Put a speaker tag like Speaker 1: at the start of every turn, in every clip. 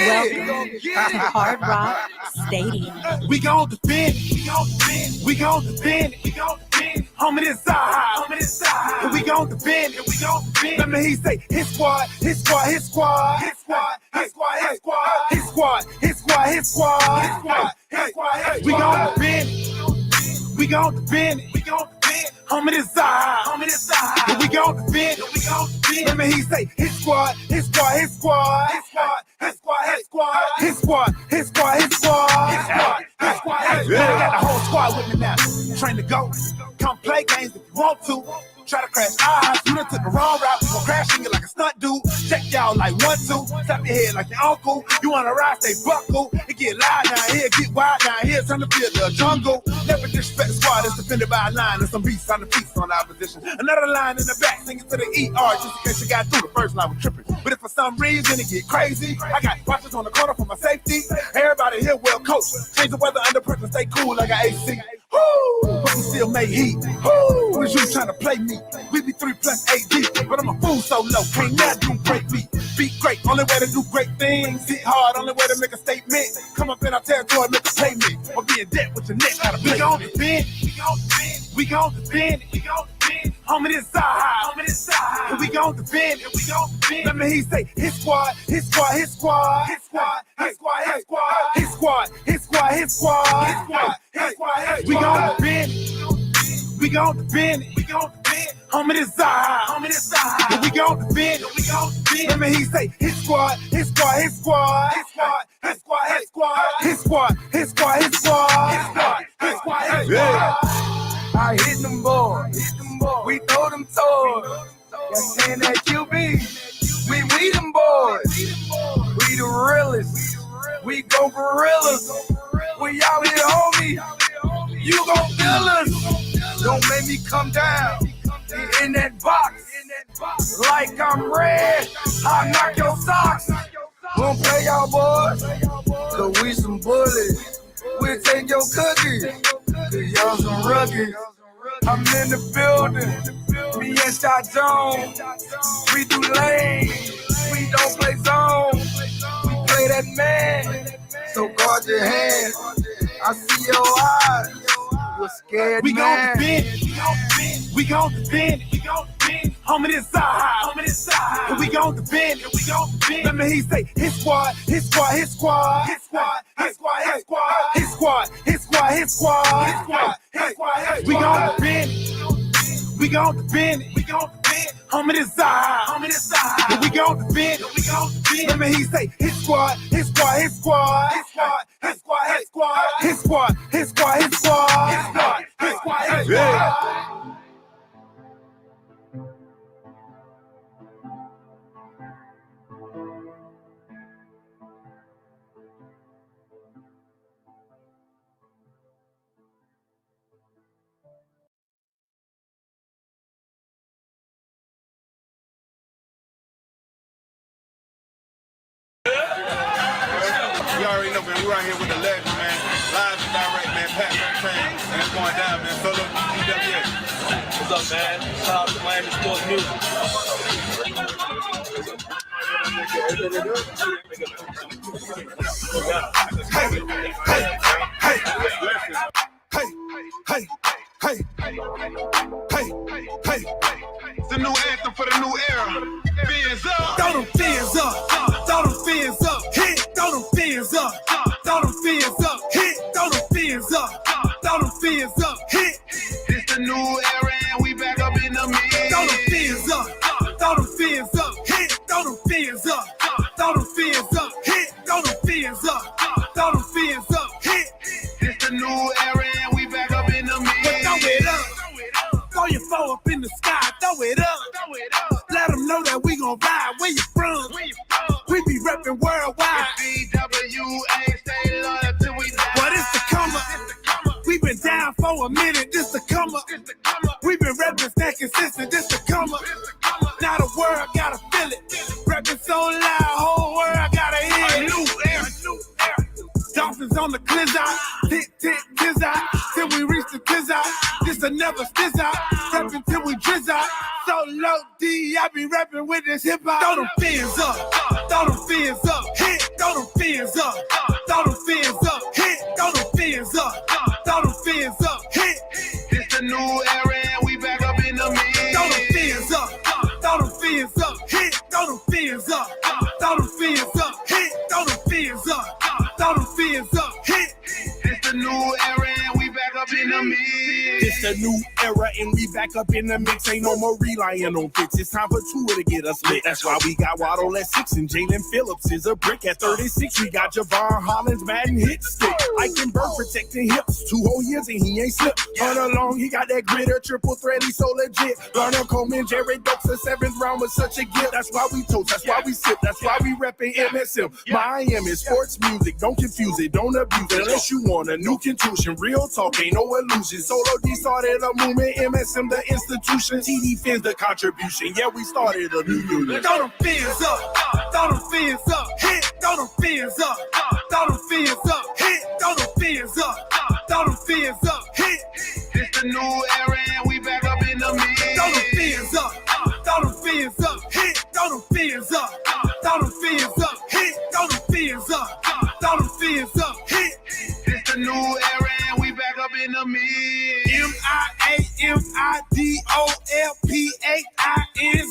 Speaker 1: Welcome to Hard Rock Stadium.
Speaker 2: We gon' defend. We gon' defend. Homie, this our and we gon' defend. Let me hear you say, his squad. We gon' defend. Homie, this our and we gon' defend. Let me hear you say, his squad. We got the whole squad with me now. Train to go. Come play games if you want to. Try to crash eyes. You done took the wrong route. We gon' crash you like a stunt dude. Check y'all like 1, 2. Tap your head like your uncle. You wanna ride, stay buckle. It get loud down here, get wild down here. Turn the field to a jungle. Never disrespect the squad that's defended by a line and some beasts on the feast on the opposition. Another line in the back singing to the ER just in case you got through the first line with tripping. But if for some reason it get crazy, I got watchers on the corner for my safety. Everybody here well coached. Change the weather under pressure, stay cool like an AC. Woo! But we still make heat. Woo! Was you trying to play me? We be 3+ AD, but I'm a fool so low. Can't never do break me. Be great, only way to do great things. Hit hard, only way to make a statement. Come up in our territory, make a payment. Or be in debt with your neck. Gotta play. We gon' defend. Homie, this our and we gon' defend. Let me hear you say, his squad. We gon' defend. Homie, this our and we gon' defend. Let me hear you say, his squad.
Speaker 3: I hit them boys. We throw them toys. That's saying that QB. We them boys. We the realest. We go gorillas. We out here, homie. You gon' feel us. Don't make me come down in that box. Like I'm red. I'll knock your socks. Won't play y'all boys. Cause we some bullies. We'll take your cookies. Cause y'all some rookies. I'm in the building. Me and Shot Jones. We do lane. We don't play zone. We play that man. So guard your hand. I see your eyes. You're scared,
Speaker 2: we
Speaker 3: man.
Speaker 2: We gon' defend. Homie, this our and we gon' defend. Let me hear you say, his squad. We gon' defend. Homie, this our and we gon' defend. Let me hear you say, his squad.
Speaker 4: You already know, man. We right here with the legend, man. Live and direct, man. Patriots train, and it's going down, man. Solo DWA.
Speaker 5: What's up, man? Shout out to Miami Sports Music.
Speaker 4: It's the new anthem for the new era. Fins up.
Speaker 2: Throw them fins up. Throw them fins up. Hit. Throw them fins up. Throw them fins up. Hit. Throw them fins up. Throw them fins up. Hit.
Speaker 4: It's the new era and we back up in the mix.
Speaker 2: Throw them fins up. Throw them fins up. Hit. Throw them fins up. Throw them fins up. Hit. Throw them fins up. Throw them fins up. Hit.
Speaker 4: It's the new era and we back up in the mix.
Speaker 2: But throw it up. Throw your foe up in the sky. Throw it up. Let them know that we gon' ride. Where you from? We be reppin' worldwide.
Speaker 4: DWA, stay loyal till we die.
Speaker 2: But it's the come up. We been down for a minute. This the come up. We been reppin' that consistent. This the come up. Now the world gotta feel it. Reppin' so loud, whole world gotta hear it. New era. Dolphins on the cliz out. Tick, tick, tiz out. Till we reach the tiz out. This a never stiz out. Reppin' till we drizz out. So low D, I be rapping with this hip hop. Throw them fins up. Throw them fins up. Hit. Throw them fins fins up. Throw them fins up. Hit. Throw them fins up. Throw them fins up. Hit.
Speaker 4: It's the new era and we back up in the mix.
Speaker 2: Throw them fins up. Throw them fins up. Hit. Throw them fins up. Throw them fins up. Hit. Throw them fins up. Throw them fins up. Hit.
Speaker 4: It's the new era and we back up in the mix.
Speaker 6: It's a new era and we back up in the mix. Ain't no more relying on fits. It's time for Tua to get us lit. That's why we got Waddle at 6 and Jalen Phillips is a brick at 36. We got Javon Hollins batting hit stick. Eichenberg protecting hips. 2 whole years and he ain't slipped. Run along, he got that gritter, triple threat, he so legit. Garner Coleman, Jared Dokes, the 7th round was such a gift. That's why we toast, that's why we sip, that's why we reppin' MSM. Miami sports music, don't confuse it, don't abuse it. Unless you want a new contusion, real talk, ain't no illusion. Solo D started a movement, MSM the institution. TD Fins the contribution, yeah, we started a new union.
Speaker 2: Throw them fins up. Throw them fins up. Hit. Throw them fins up. Throw them fins up. Hit. Throw them fins up. Throw them fins up. Hit.
Speaker 4: It's the new era and we back up in the mix.
Speaker 2: Throw them fins up. Throw them fins up. Hit. Throw them fins up. Throw them fins up. Hit. Throw them fins up. Throw them fins up. Hit.
Speaker 4: It's the new era and we back up in the mix.
Speaker 2: MIAMIDOLPHINs.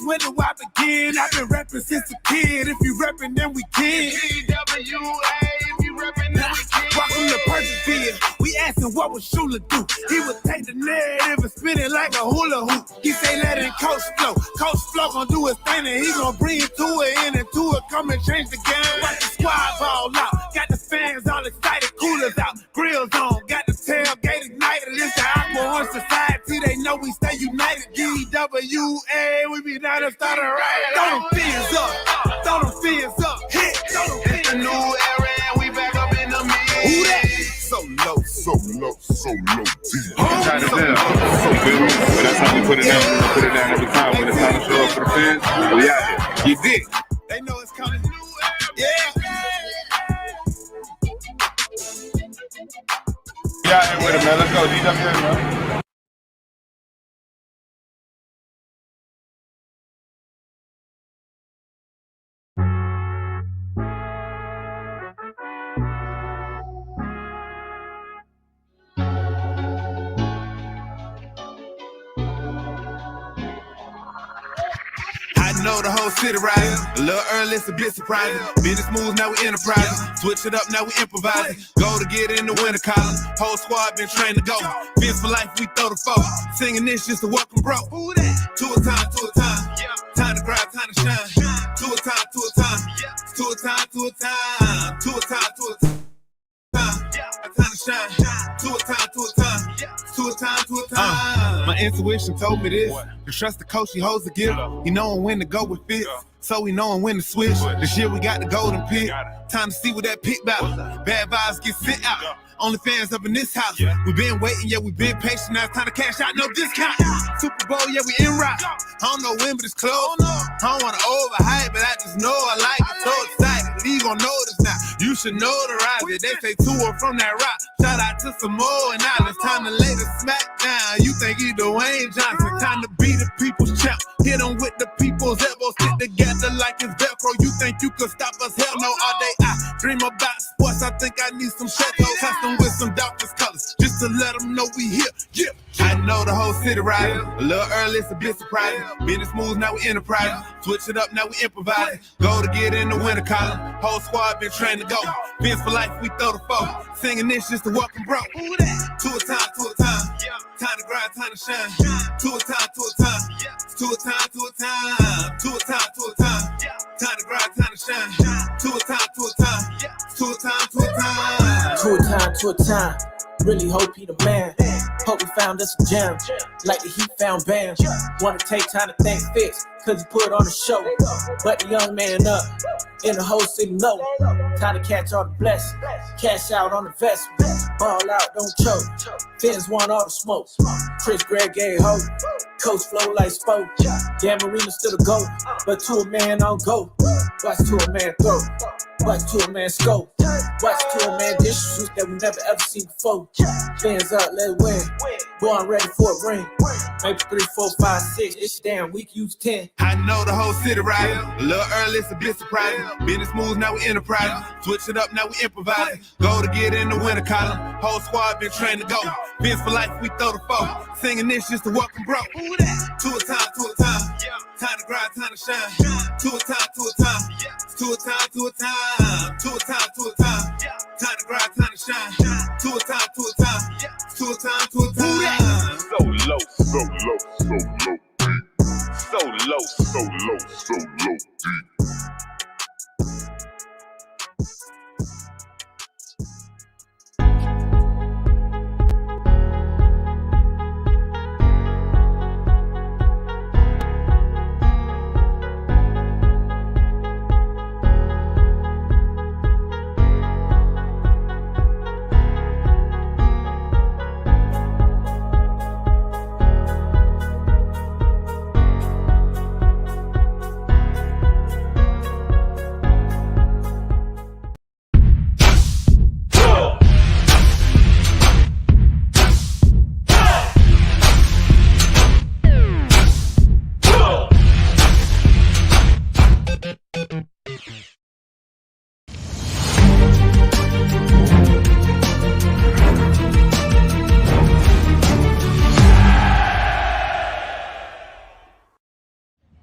Speaker 2: When do I begin? I've been rapping since a kid. If you rapping, then we can.
Speaker 4: TWA, if you reppin', then we can.
Speaker 2: Welcome to Perkins. We asking what would Shula do? He would take the narrative and spin it like a hula hoop. He say let it Coach Flow. Coach Flow gon' do his thing and he gon' bring it to it in and to it. Come and change the game. Watch the squad ball out. Got the fans all excited. Coolers out. Grills on. Got the tailgate ignited. It's the Aqua Society. They know we stay united. DWA. We be down and start a riot. Throw them fins up. Throw them fins up. Hit. Throw them fins up.
Speaker 4: It's the new era and we back up in the mix.
Speaker 2: Who that?
Speaker 6: So low, so low, so low.
Speaker 4: Try to tell. You feel me? But that's how we put it down. We put it down every time. When it's time to show up for the fans, we out here. You dig?
Speaker 2: They know it's coming. Yeah.
Speaker 4: We out here with it, man. Let's go, DWA, man.
Speaker 2: I know the whole city riding. A little early, it's a bit surprising. Business moves, now we enterprising. Switch it up, now we improvising. Go to get in the winter column. Whole squad been trained to go. Fins for life, we throw the foe. Singing this just to welcome bro. To a time, to a time. Time to grind, time to shine. To a time, to a time. To a time, to a time. To a time, to a time. Time to shine. To a time, to a time. To a time, to a time. My intuition told me this. To trust the coach, he holds the gift. He knowing when to go with fits. So we knowing when to switch. This year we got the golden pick. Time to see what that pick about. Bad vibes get sent out. Only fans up in this house. We been waiting, yeah, we been patient. Now it's time to cash out, no discount. Super Bowl, yeah, we en route. I don't know when, but it's close. I don't wanna overhype, but I just know I like it. So excited, league gon' notice now. You should notarize it. They say tour from that rock. Shout out to Samoa and Islands. Time to lay the smack down. You think you Dwayne Johnson? Time to be the people's champ. Hit them with the people's elbows. Stick together like it's Velcro. You think you could stop us? Hell no, all day I dream about sports. I think I need some Chateau custom with some darkest colors. Just to let them know we here. Yeah. I know the whole city riding. A little early, it's a bit surprising. Business moves, now we enterprising. Switch it up, now we improvising. Go to get in the winter column. Whole squad been trained to go. Fins for life, we throw the foe. Singing this just to welcome bro. To a time, to a time. Time to grind, time to shine. To a time, to a time. To a time, to a time. To a time, to a time. Time to grind, time to shine. To a time, to a time. To a time, to a time.
Speaker 7: To a time, to a time. Really hope he the man. Hope we found us a gem. Like the Heat found Bam. Wanna take time to thank Fitz, cause he put on the show. But the young man up, in the whole city low. Time to catch all the blessings. Cash out on the vest. Ball out, don't choke. Fins want all the smoke. Chris Gregg gave hope. Coach flow like spoke. Dan Marino still a GOAT, but to a man on go. Watch to a man throw. Watch to a man scope. Watch to a man dish shoot that we never ever seen before. Fans up, let it win. Boy, I'm ready for a ring. Maybe 3, 4, 5, 6. This damn week use 10.
Speaker 2: I know the whole city riding. A little early, it's a bit surprising. Business moves, now we enterprising. Switch it up, now we improvising. Go to get in the winter column. Whole squad been trained to go. Vince for life, we throw the foe. Singing this just to welcome bro. Who that? To a time, to a time. Time to grind, time to shine. To a time, to a time. To a time, to a time. To a time, to a time. Time to grind, time to shine. To a time, to a time. To a time, to a time.
Speaker 8: So low, so low, so low, deep. So low, so low, so low, deep.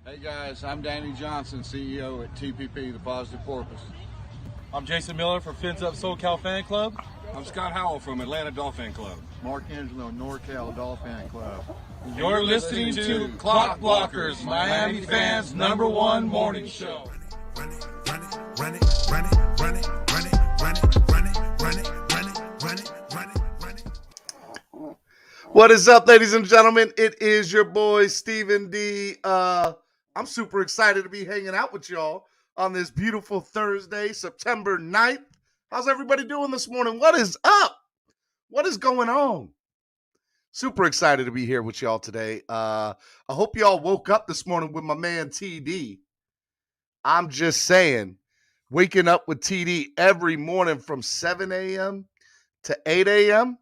Speaker 4: Hey guys, I'm Danny Johnson, CEO at TPP, The Positive Porpoise.
Speaker 5: I'm Jason Miller from Fins Up SoCal Fan Club.
Speaker 4: I'm Scott Howell from Atlanta Dolphin Club. Mark Angelo, NorCal Dolphin Club.
Speaker 5: You're listening to Clock Blockers, Miami fans' #1 morning show.
Speaker 2: Run it, run it, run it, run it, run it, run it, run it, run it, run it, run it, run it, run it, run it.
Speaker 9: What is up, ladies and gentlemen? It is your boy, Stephen D. I'm super excited to be hanging out with y'all on this beautiful Thursday, September 9th. How's everybody doing this morning? What is up? What is going on? Super excited to be here with y'all today. I hope y'all woke up this morning with my man TD. I'm just saying, waking up with TD every morning from 7 a.m. to 8 a.m.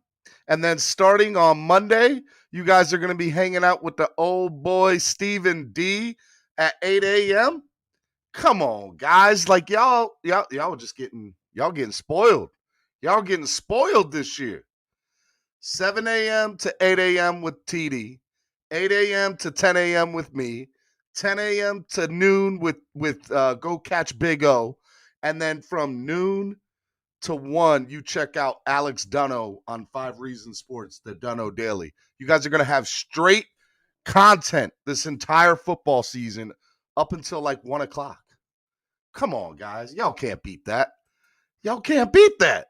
Speaker 9: And then starting on Monday, you guys are going to be hanging out with the old boy Stephen D at 8 a.m. Come on, guys. Like y'all just getting spoiled. Y'all getting spoiled this year. 7 a.m. to 8 a.m. with TD, 8 a.m. to 10 a.m. with me, 10 a.m. to noon with Go Catch Big O, and then from noon to 1, you check out Alex Dunno on 5 Reasons Sports, the Dunno Daily. You guys are going to have straight content this entire football season up until like 1 o'clock. Come on, guys. Y'all can't beat that. Y'all can't beat that.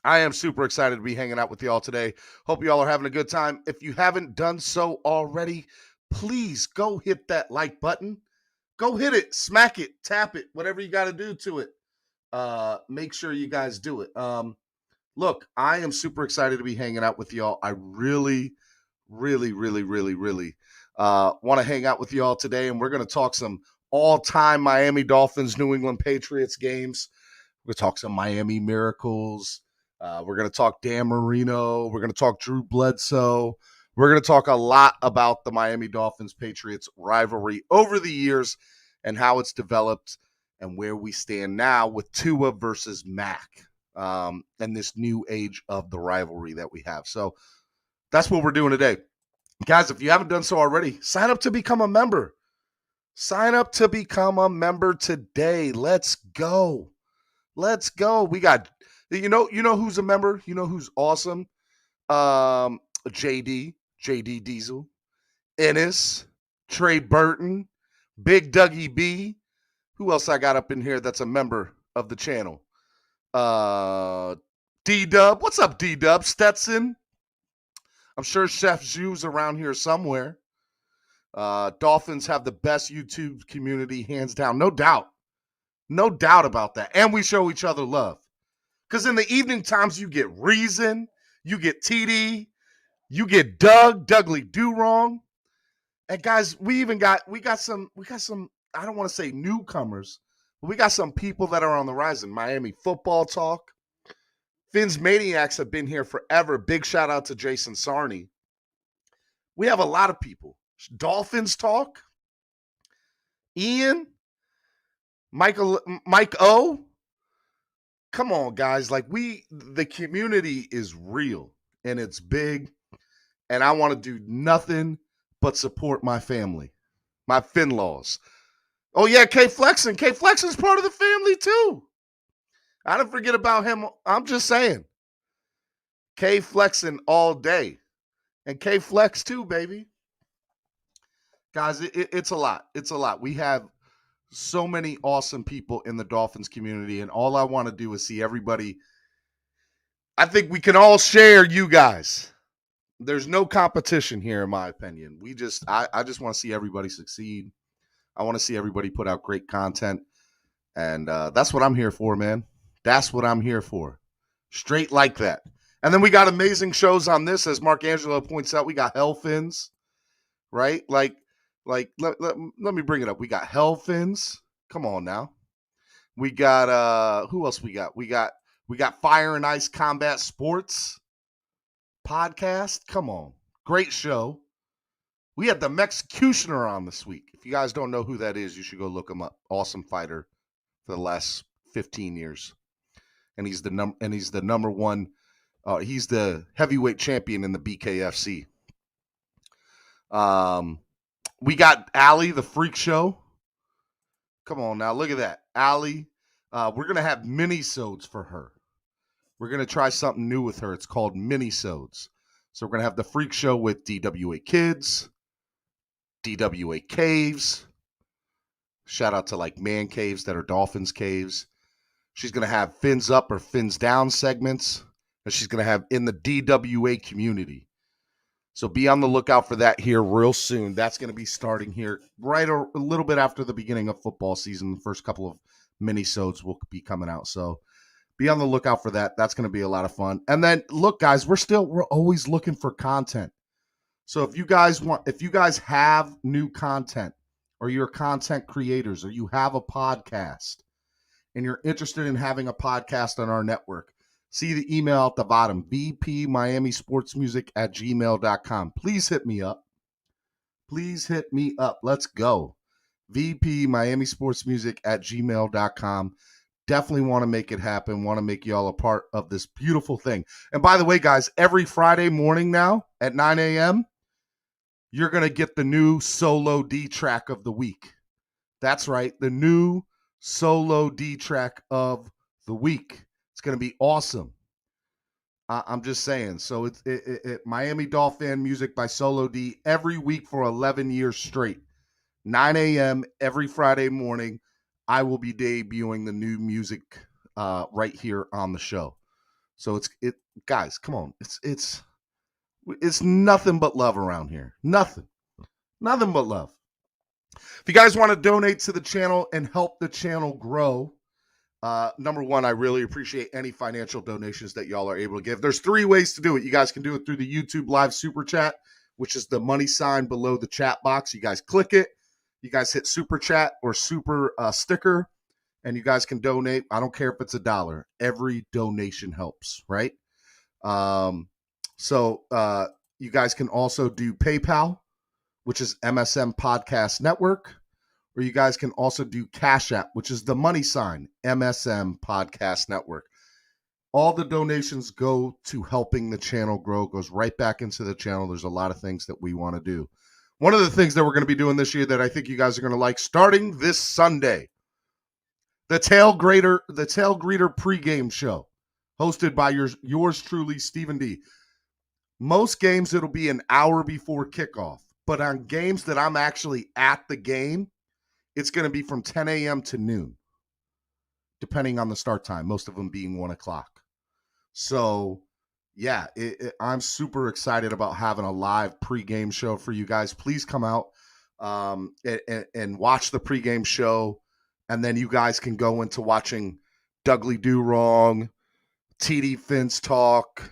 Speaker 9: I am super excited to be hanging out with y'all today. Hope y'all are having a good time. If you haven't done so already, please go hit that like button. Go hit it, smack it, tap it, whatever you got to do to it. Make sure you guys do it. Look, I am super excited to be hanging out with y'all. I really want to hang out with y'all today, and we're going to talk some all-time Miami Dolphins, New England Patriots games. We're going to talk some Miami Miracles. We're going to talk Dan Marino. We're going to talk Drew Bledsoe. We're going to talk a lot about the Miami Dolphins-Patriots rivalry over the years and how it's developed and where we stand now with Tua versus Mac and this new age of the rivalry that we have. So that's what we're doing today. Guys, if you haven't done so already, sign up to become a member. Sign up to become a member today. Let's go. Let's go. We got, you know who's a member? You know who's awesome? JD Diesel, Ennis, Trey Burton, Big Dougie B. Who else I got up in here that's a member of the channel? D-Dub. What's up, D-Dub? Stetson. I'm sure Chef Zhu's around here somewhere. Dolphins have the best YouTube community, hands down. No doubt. No doubt about that. And we show each other love. Because in the evening times, you get Reason, you get TD, you get Dougly Do Wrong. And guys, we got some, I don't want to say newcomers, but we got some people that are on the rise in Miami Football Talk. Fins Maniacs have been here forever. Big shout out to Jason Sarney. We have a lot of people. Dolphins talk. Ian, Mike O. Come on, guys. Like the community is real and it's big. And I want to do nothing but support my family, my Finlaws. Oh, yeah, K-Flexin. K-Flexin's part of the family, too. I didn't forget about him. I'm just saying. K-Flexin all day. And K-Flex, too, baby. Guys, it's a lot. It's a lot. We have so many awesome people in the Dolphins community, and all I want to do is see everybody. I think we can all share you guys. There's no competition here, in my opinion. I just want to see everybody succeed. I want to see everybody put out great content. And that's what I'm here for, man. That's what I'm here for. Straight like that. And then we got amazing shows on this. As Mark Angelo points out, we got Hellfins, right? Like let me bring it up. We got Hellfins. Come on now. We got, who else we got? We got Fire and Ice Combat Sports podcast. Come on. Great show. We had the Executioner on this week. If you guys don't know who that is, you should go look him up. Awesome fighter for the last 15 years. And he's the number one. He's the heavyweight champion in the BKFC. We got Allie, the Freak Show. Come on now, look at that. Allie. We're going to have mini-sodes for her. We're going to try something new with her. It's called mini-sodes. So we're going to have the Freak Show with DWA Kids, DWA Caves. Shout out to like man caves that are Dolphins caves. She's going to have fins up or fins down segments. And she's going to have in the DWA community. So be on the lookout for that here real soon. That's going to be starting here right a little bit after the beginning of football season. The first couple of mini-sodes will be coming out. So be on the lookout for that. That's going to be a lot of fun. And then look, guys, we're always looking for content. So if you guys have new content, or you're content creators, or you have a podcast and you're interested in having a podcast on our network, see the email at the bottom, vpmiamisportsmusic@gmail.com. Please hit me up. Please hit me up. Let's go. vpmiamisportsmusic@gmail.com. Definitely want to make it happen. Want to make y'all a part of this beautiful thing. And by the way, guys, every Friday morning now at 9 a.m., you're going to get the new Solo D track of the week. That's right. The new Solo D track of the week. It's going to be awesome. I'm just saying. So it's Miami Dolphin music by Solo D every week for 11 years straight. 9 a.m. every Friday morning. I will be debuting the new music right here on the show. So guys, come on. It's nothing but love around here. Nothing but love. If you guys want to donate to the channel and help the channel grow, number one, I really appreciate any financial donations that y'all are able to give. There's 3 ways to do it. You guys can do it through the YouTube live super chat, which is the money sign below the chat box. You guys click it. You guys hit super chat or super sticker, and you guys can donate. I don't care if it's $1. Every donation helps, right? So you guys can also do PayPal, which is MSM Podcast Network, or you guys can also do Cash App, which is the money sign, MSM Podcast Network. All the donations go to helping the channel grow, goes right back into the channel. There's a lot of things that we want to do. One of the things that we're going to be doing this year that I think you guys are going to like, starting this Sunday, the Tail Greeter pregame show, hosted by yours truly, Stephen D. Most games, it'll be an hour before kickoff. But on games that I'm actually at the game, it's going to be from 10 a.m. to noon, depending on the start time, most of them being 1 o'clock. So, yeah, I'm super excited about having a live pregame show for you guys. Please come out and watch the pregame show, and then you guys can go into watching Dougly Do Wrong, TD Fins Talk,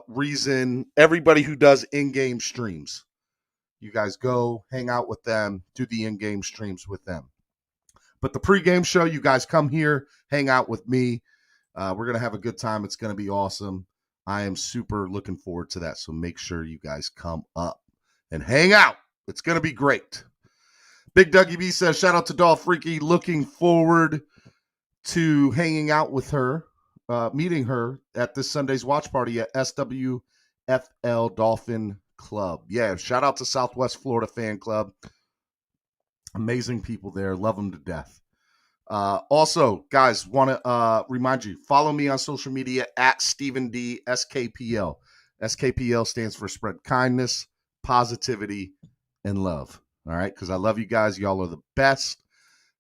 Speaker 9: Reason, everybody who does in-game streams. You guys go hang out with them, do the in-game streams with them. But the pregame show, you guys come here, hang out with me. We're going to have a good time. It's going to be awesome. I am super looking forward to that. So make sure you guys come up and hang out. It's going to be great. Big Dougie B says, shout out to Dolph Freaky. Looking forward to hanging out with her, meeting her at this Sunday's watch party at SWFL Dolphin Club. Yeah, shout out to Southwest Florida Fan Club. Amazing people there. Love them to death. Also, guys, want to remind you, follow me on social media at Stephen D. SKPL. SKPL stands for Spread Kindness, Positivity, and Love. All right, because I love you guys. Y'all are the best,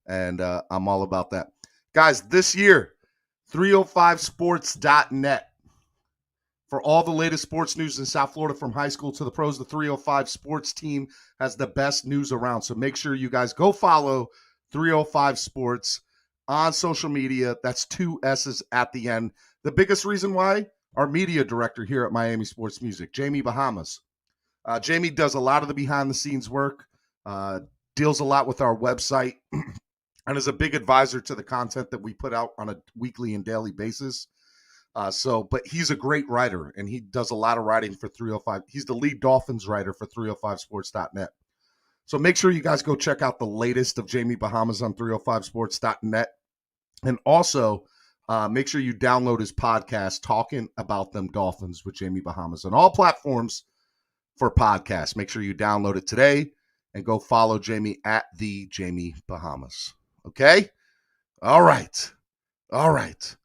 Speaker 9: and I'm all about that. Guys, this year, 305sports.net. For all the latest sports news in South Florida from high school to the pros, the 305 Sports team has the best news around. So make sure you guys go follow 305 Sports on social media. That's 2 S's at the end. The biggest reason why, our media director here at Miami Sports Music, Jamie Bahamas. Jamie does a lot of the behind-the-scenes work, deals a lot with our website, and is a big advisor to the content that we put out on a weekly and daily basis. But he's a great writer, and he does a lot of writing for 305. He's the lead Dolphins writer for 305sports.net. So make sure you guys go check out the latest of Jamie Bahamas on 305sports.net. And also make sure you download his podcast, Talking About Them Dolphins with Jamie Bahamas, on all platforms for podcasts. Make sure you download it today and go follow Jamie at the Jamie Bahamas. Okay? All right. All right,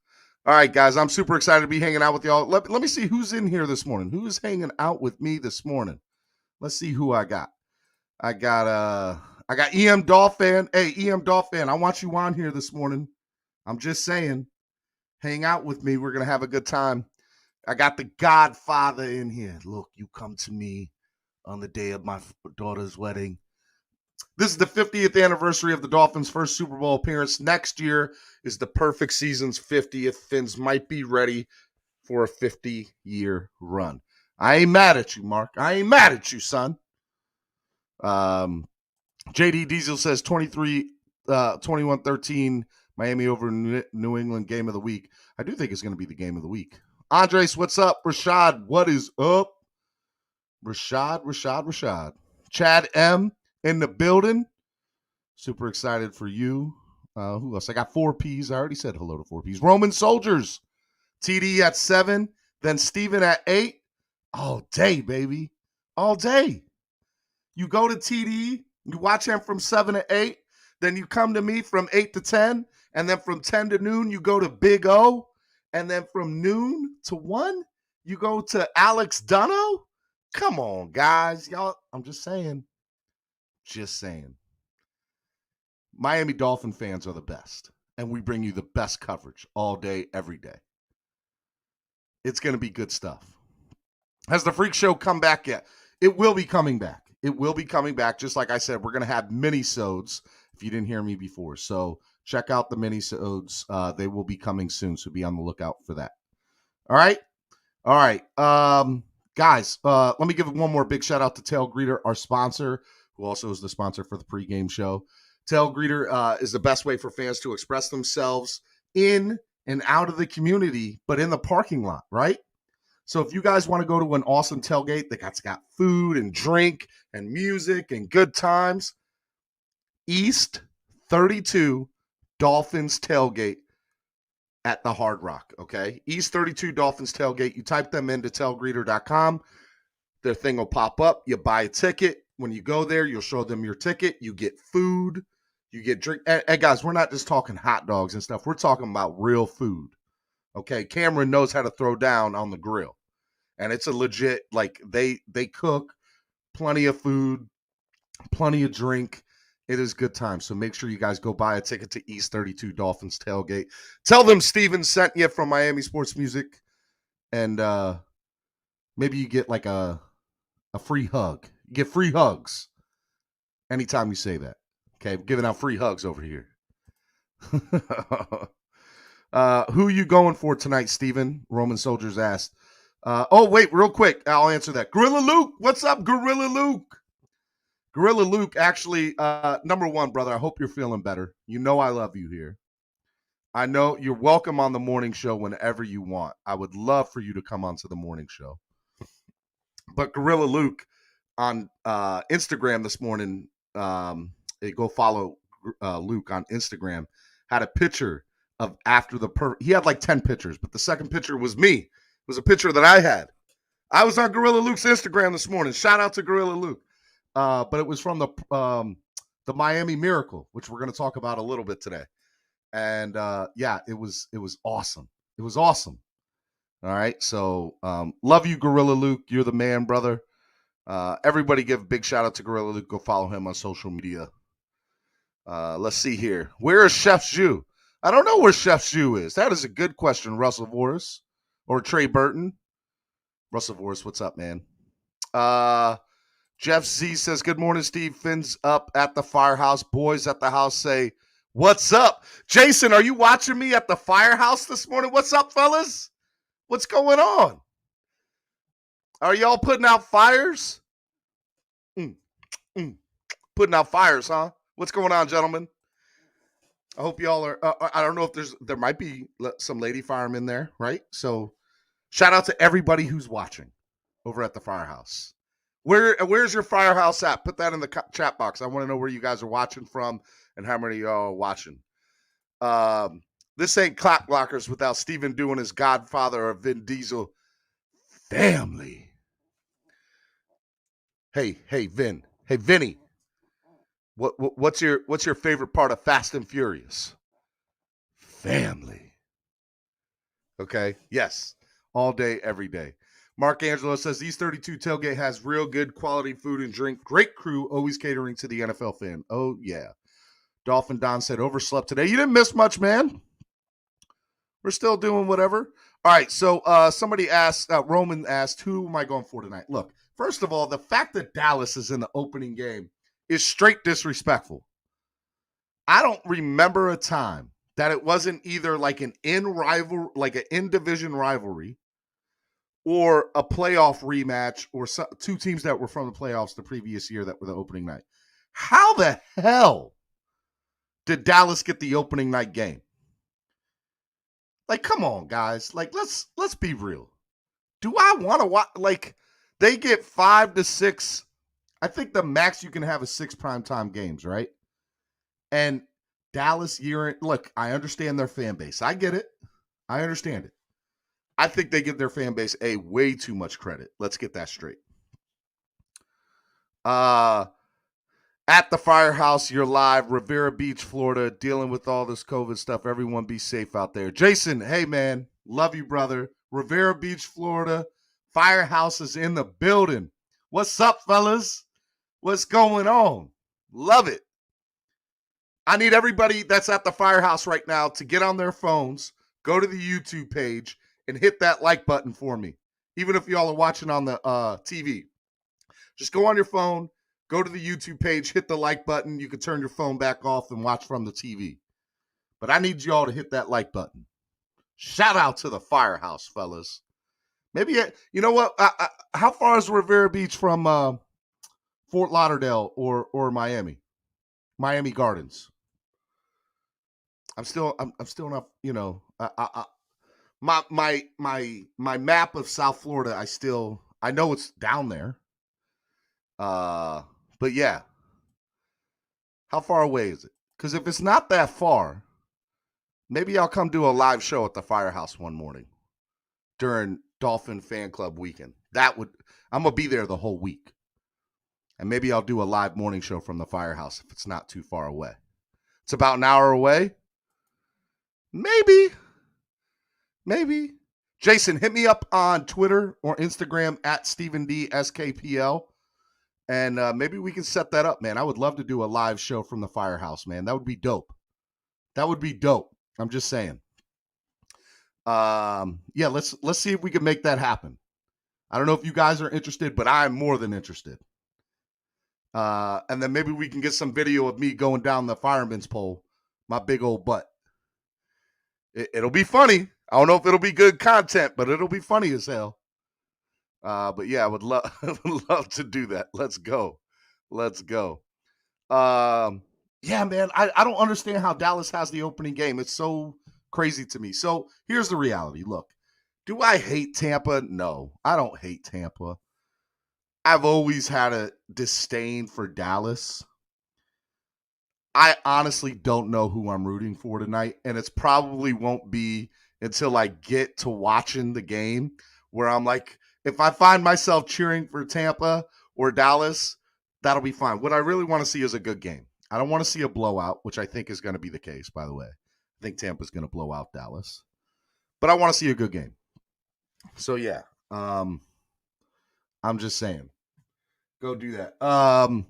Speaker 9: guys, I'm super excited to be hanging out with y'all. Let me see who's in here this morning. Who is hanging out with me this morning? Let's see who I got. I got EM DolFan. Hey, EM DolFan, I want you on here this morning. I'm just saying, hang out with me. We're going to have a good time. I got the Godfather in here. Look, you come to me on the day of my daughter's wedding. This is the 50th anniversary of the Dolphins' first Super Bowl appearance. Next year is the perfect season's 50th. Fins might be ready for a 50-year run. I ain't mad at you, Mark. I ain't mad at you, son. JD Diesel says 21-13 Miami over New England game of the week. I do think it's going to be the game of the week. Andres, what's up? Rashad, what is up? Rashad. Chad M in the building. Super excited for you. Who else? I got 4Ps. I already said hello to 4Ps. Roman Soldiers. TD at 7. Then Steven at 8. All day, baby. All day. You go to TD. You watch him from 7 to 8. Then you come to me from 8 to 10. And then from 10 to noon, you go to Big O. And then from noon to 1, you go to Alex Dunno. Come on, guys. Y'all, I'm just saying. Miami Dolphin fans are the best, and we bring you the best coverage all day, every day. It's going to be good stuff. Has the Freak Show come back yet? It will be coming back. Just like I said, we're going to have mini-sodes if you didn't hear me before. So check out the mini-sodes. They will be coming soon, so be on the lookout for that. All right. Guys, let me give one more big shout-out to Tail Greeter, our sponsor, who also is the sponsor for the pregame show. Tail Greeter is the best way for fans to express themselves in and out of the community, but in the parking lot, right? So if you guys want to go to an awesome tailgate that's got food and drink and music and good times, East 32 Dolphins Tailgate at the Hard Rock, okay? East 32 Dolphins Tailgate. You type them into tailgreeter.com. Their thing will pop up. You buy a ticket. When you go there, you'll show them your ticket. You get food. You get drink. And guys, we're not just talking hot dogs and stuff. We're talking about real food. Okay, Cameron knows how to throw down on the grill. And it's a legit, like, they cook plenty of food, plenty of drink. It is good time. So make sure you guys go buy a ticket to East 32 Dolphins Tailgate. Tell them Steven sent you from Miami Sports Music. And maybe you get like a free hug. You get free hugs anytime you say that. Okay, I'm giving out free hugs over here. Who you going for tonight, Steven? Roman Soldiers asked. Wait, real quick. I'll answer that. Gorilla Luke. What's up, Gorilla Luke? Gorilla Luke, actually, number one, brother, I hope you're feeling better. You know I love you here. I know you're welcome on the morning show whenever you want. I would love for you to come onto the morning show. But Gorilla Luke on Instagram this morning, go follow Luke on Instagram, had a picture of after he had like 10 pictures, but the second picture was me. It was a picture that I had. I was on Gorilla Luke's Instagram this morning. Shout out to Gorilla Luke. But it was from the Miami Miracle, which we're going to talk about a little bit today. And it was awesome. It was awesome. All right. So love you, Gorilla Luke. You're the man, brother. Everybody give a big shout out to Gorilla Luke. Go follow him on social media. Let's see here. Where is Chef Zhu? I don't know where Chef Zhu is. That is a good question, Russell Voris or Trey Burton. Russell Voris, what's up, man? Jeff Z says, good morning, Steve. Finn's up at the firehouse. Boys at the house say, what's up? Jason, are you watching me at the firehouse this morning? What's up, fellas? What's going on? Are y'all putting out fires? Putting out fires, huh? What's going on, gentlemen? I hope y'all are, I don't know if there might be some lady firemen there, right? So shout out to everybody who's watching over at the firehouse. Where's your firehouse at? Put that in the chat box. I want to know where you guys are watching from and how many of y'all are watching. This ain't Clock Blockers without Steven doing his Godfather or Vin Diesel family. Hey, Vin. Hey, Vinny. What's your favorite part of Fast and Furious? Family. Okay. Yes. All day, every day. Mark Angelo says East 32 Tailgate has real good quality food and drink. Great crew, always catering to the NFL fan. Oh, yeah. Dolphin Don said overslept today. You didn't miss much, man. We're still doing whatever. All right, so somebody asked, Roman asked, who am I going for tonight? Look, first of all, the fact that Dallas is in the opening game is straight disrespectful. I don't remember a time that it wasn't either like an in-division rivalry or a playoff rematch or two teams that were from the playoffs the previous year that were the opening night. How the hell did Dallas get the opening night game? Like, come on, guys. Like, let's be real. Do I want to watch? Like, they get 5 to 6. I think the max you can have is 6 primetime games, right? And Dallas look, I understand their fan base. I get it. I understand it. I think they give their fan base way too much credit. Let's get that straight. At the firehouse, you're live. Rivera Beach, Florida, dealing with all this COVID stuff. Everyone be safe out there. Jason, hey, man. Love you, brother. Rivera Beach, Florida. Firehouse is in the building. What's up, fellas? What's going on? Love it. I need everybody that's at the firehouse right now to get on their phones, go to the YouTube page, and hit that like button for me. Even if y'all are watching on the TV. Just go on your phone. Go to the YouTube page, hit the like button. You can turn your phone back off and watch from the TV. But I need y'all to hit that like button. Shout out to the firehouse, fellas. Maybe, you know what? How far is Rivera Beach from Fort Lauderdale or Miami? Miami Gardens. I'm still not, you know, my map of South Florida, I know it's down there. But yeah, how far away is it? Because if it's not that far, maybe I'll come do a live show at the firehouse one morning during Dolphin Fan Club weekend. I'm gonna be there the whole week, and maybe I'll do a live morning show from the firehouse if it's not too far away. It's about an hour away. Maybe. Jason, hit me up on Twitter or Instagram at StephenDSKPL. And maybe we can set that up, man. I would love to do a live show from the firehouse, man. That would be dope. I'm just saying. Yeah, let's see if we can make that happen. I don't know if you guys are interested, but I'm more than interested. And then maybe we can get some video of me going down the fireman's pole, my big old butt. It'll be funny. I don't know if it'll be good content, but it'll be funny as hell. But yeah, I would love to do that. Let's go. Yeah, man. I don't understand how Dallas has the opening game. It's so crazy to me. So here's the reality. Look, do I hate Tampa? No, I don't hate Tampa. I've always had a disdain for Dallas. I honestly don't know who I'm rooting for tonight, and it's probably won't be until I get to watching the game where I'm like, if I find myself cheering for Tampa or Dallas, that'll be fine. What I really want to see is a good game. I don't want to see a blowout, which I think is going to be the case, by the way. I think Tampa's going to blow out Dallas. But I want to see a good game. So, yeah. I'm just saying. Go do that.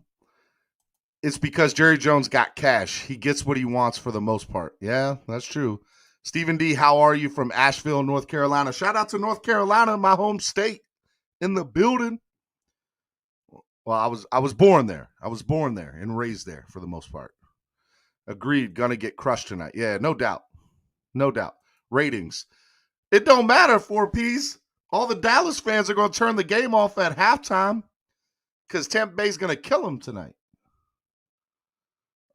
Speaker 9: It's because Jerry Jones got cash. He gets what he wants for the most part. Yeah, that's true. Stephen D., how are you from Asheville, North Carolina? Shout out to North Carolina, my home state, in the building. Well, I was born there. I was born there and raised there for the most part. Agreed. Gonna get crushed tonight. Yeah, no doubt. No doubt. Ratings. It don't matter, 4Ps. All the Dallas fans are going to turn the game off at halftime because Tampa Bay's going to kill them tonight.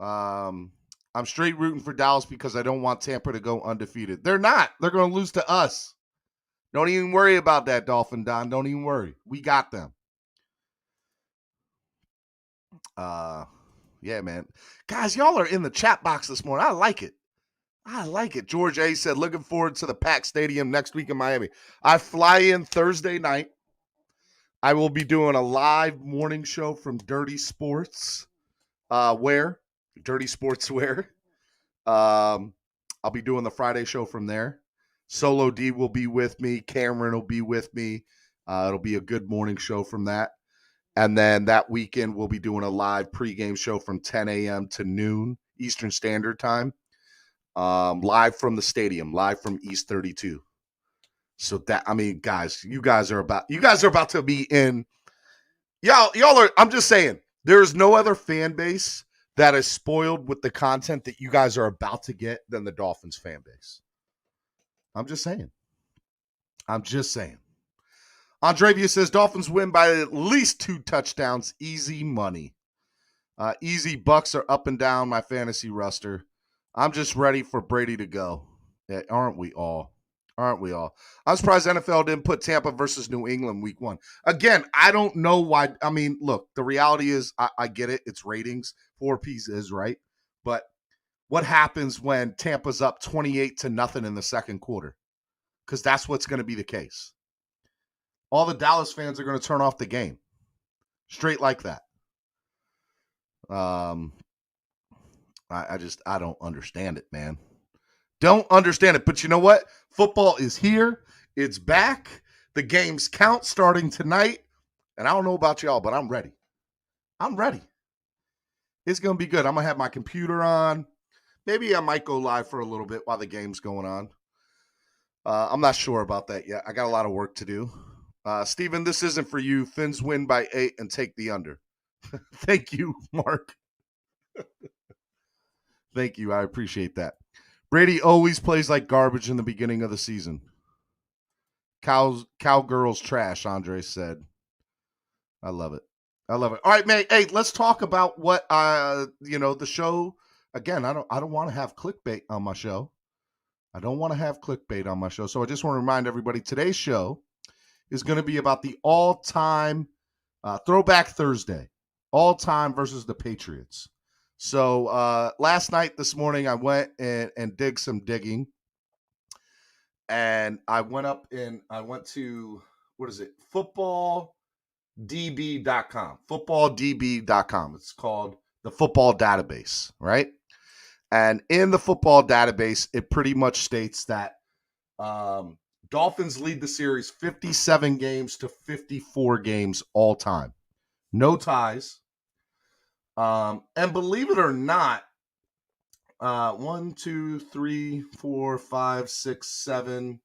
Speaker 9: I'm straight rooting for Dallas because I don't want Tampa to go undefeated. They're not. They're going to lose to us. Don't even worry about that, Dolphin Don. Don't even worry. We got them. Yeah, man. Guys, y'all are in the chat box this morning. I like it. I like it. George A. said, looking forward to the Pac Stadium next week in Miami. I fly in Thursday night. I will be doing a live morning show from Dirty Sports. Dirty Sportswear. I'll be doing the Friday show from there. Solo D will be with me. Cameron will be with me. It'll be a good morning show from that. And then that weekend, we'll be doing a live pregame show from 10 a.m. to noon Eastern Standard Time. Live from the stadium, live from East 32. So that, I mean, guys, you guys are about to be in. Y'all are, I'm just saying, there's no other fan base that is spoiled with the content that you guys are about to get than the Dolphins fan base. I'm just saying. Andravia says Dolphins win by at least 2 touchdowns. Easy money. Easy bucks are up and down my fantasy roster. I'm just ready for Brady to go. Yeah, aren't we all? I'm surprised NFL didn't put Tampa versus New England week 1. Again, I don't know why. I mean, look, the reality is I get it. It's ratings. 4Ps is right. But what happens when Tampa's up 28-0 in the second quarter? Because that's what's going to be the case. All the Dallas fans are going to turn off the game. Straight like that. I don't understand it, man. Don't understand it. But you know what? Football is here. It's back. The games count starting tonight. And I don't know about y'all, but I'm ready. It's going to be good. I'm going to have my computer on. Maybe I might go live for a little bit while the game's going on. I'm not sure about that yet. I got a lot of work to do. Steven, this isn't for you. Fins win by 8 and take the under. Thank you, Mark. Thank you. I appreciate that. Brady always plays like garbage in the beginning of the season. Cowgirls trash, Andre said. I love it. All right, man. Hey, let's talk about what the show. Again, I don't want to have clickbait on my show. So I just want to remind everybody today's show is going to be about the all-time Throwback Thursday. All-time versus the Patriots. So last night, this morning, I went and did some digging. And I went to, footballdb.com. Footballdb.com. It's called the Football Database, right? And in the Football Database, it pretty much states that Dolphins lead the series 57 games to 54 games all time. No ties. And believe it or not, 1, 2, 3, 4, 5, 6, 7.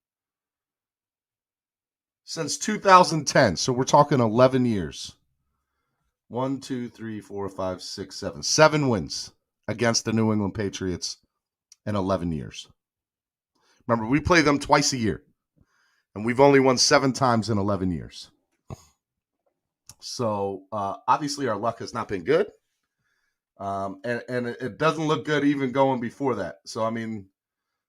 Speaker 9: Since 2010. So we're talking 11 years. 1, 2, 3, 4, 5, 6, 7. 7 wins against the New England Patriots in 11 years. Remember, we play them twice a year. And we've only won 7 times in 11 years. So, obviously, our luck has not been good. And it doesn't look good even going before that. So, I mean,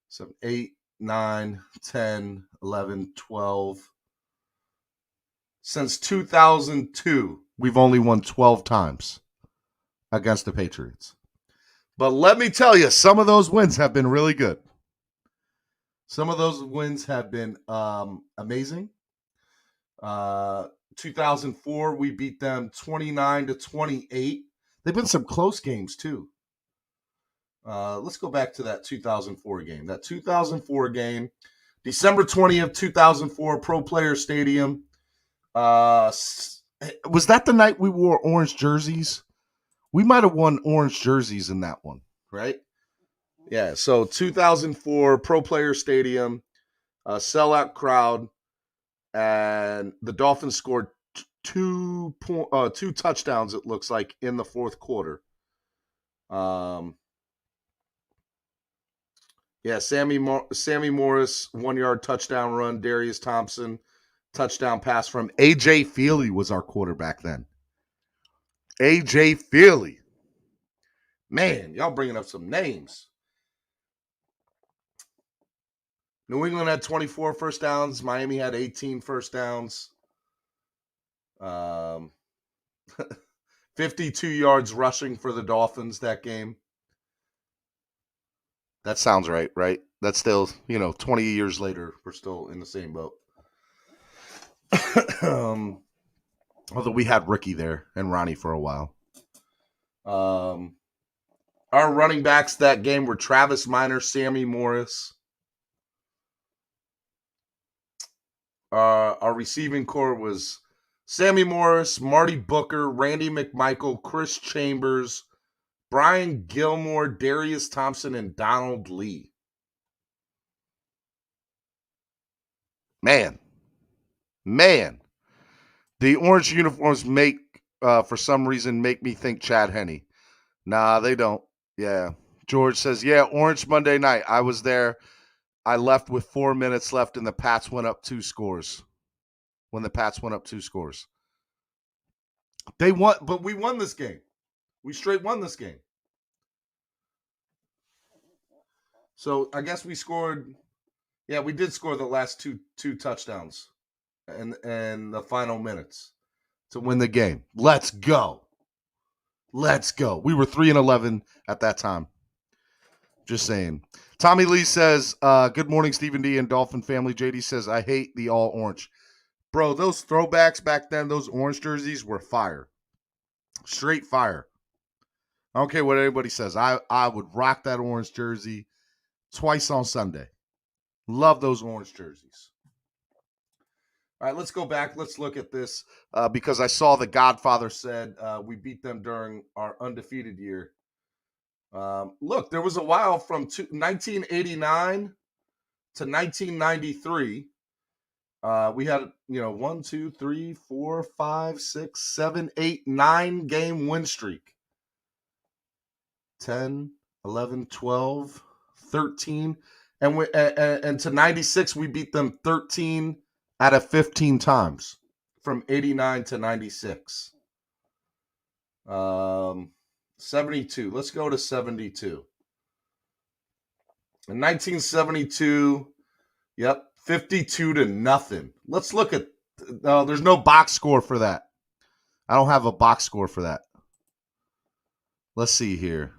Speaker 9: 7, 8, 9, 10, 11, 12. Since 2002, we've only won 12 times against the Patriots. But let me tell you, some of those wins have been really good. Some of those wins have been amazing. 2004, we beat them 29-28. They've been some close games, too. Let's go back to that 2004 game. That 2004 game, December 20th, 2004, Pro Player Stadium. Was that the night we wore orange jerseys? We might have won orange jerseys in that one, right? Yeah, so 2004, Pro Player Stadium, sellout crowd, and the Dolphins scored two touchdowns, it looks like, in the fourth quarter. Sammy Morris, 1-yard touchdown run. Darius Thompson, touchdown pass from A.J. Feely was our quarterback then. A.J. Feely. Man, y'all bringing up some names. New England had 24 first downs. Miami had 18 first downs. 52 yards rushing for the Dolphins that game. That sounds right? That's still, 20 years later, we're still in the same boat. Although we had Ricky there and Ronnie for a while. Our running backs that game were Travis Minor, Sammy Morris. Our receiving core was Sammy Morris, Marty Booker, Randy McMichael, Chris Chambers, Brian Gilmore, Darius Thompson, and Donald Lee. Man. The orange uniforms for some reason, make me think Chad Henne. Nah, they don't. Yeah. George says, Orange Monday night. I was there. I left with 4 minutes left, and the Pats went up 2 scores. They won, but we won this game. We straight won this game. So I guess we scored. Yeah, we did score the last two touchdowns and the final minutes to win the game. Let's go. We were 3-11 at that time. Just saying. Tommy Lee says, good morning, Stephen D. and Dolphin family. JD says, I hate the all orange. Bro, those throwbacks back then, those orange jerseys were fire. Straight fire. I don't care what anybody says. I would rock that orange jersey twice on Sunday. Love those orange jerseys. All right, let's go back. Let's look at this because I saw the Godfather said we beat them during our undefeated year. Look, there was a while from 1989 to 1993. We had, 1, 2, 3, 4, 5, 6, 7, 8, 9 game win streak. 10, 11, 12, 13. And to 96, we beat them 13 out of 15 times from 89 to 96. 72. Let's go to 72. In 1972, 52-0. Let's look at. There's no box score for that. I don't have a box score for that. Let's see here.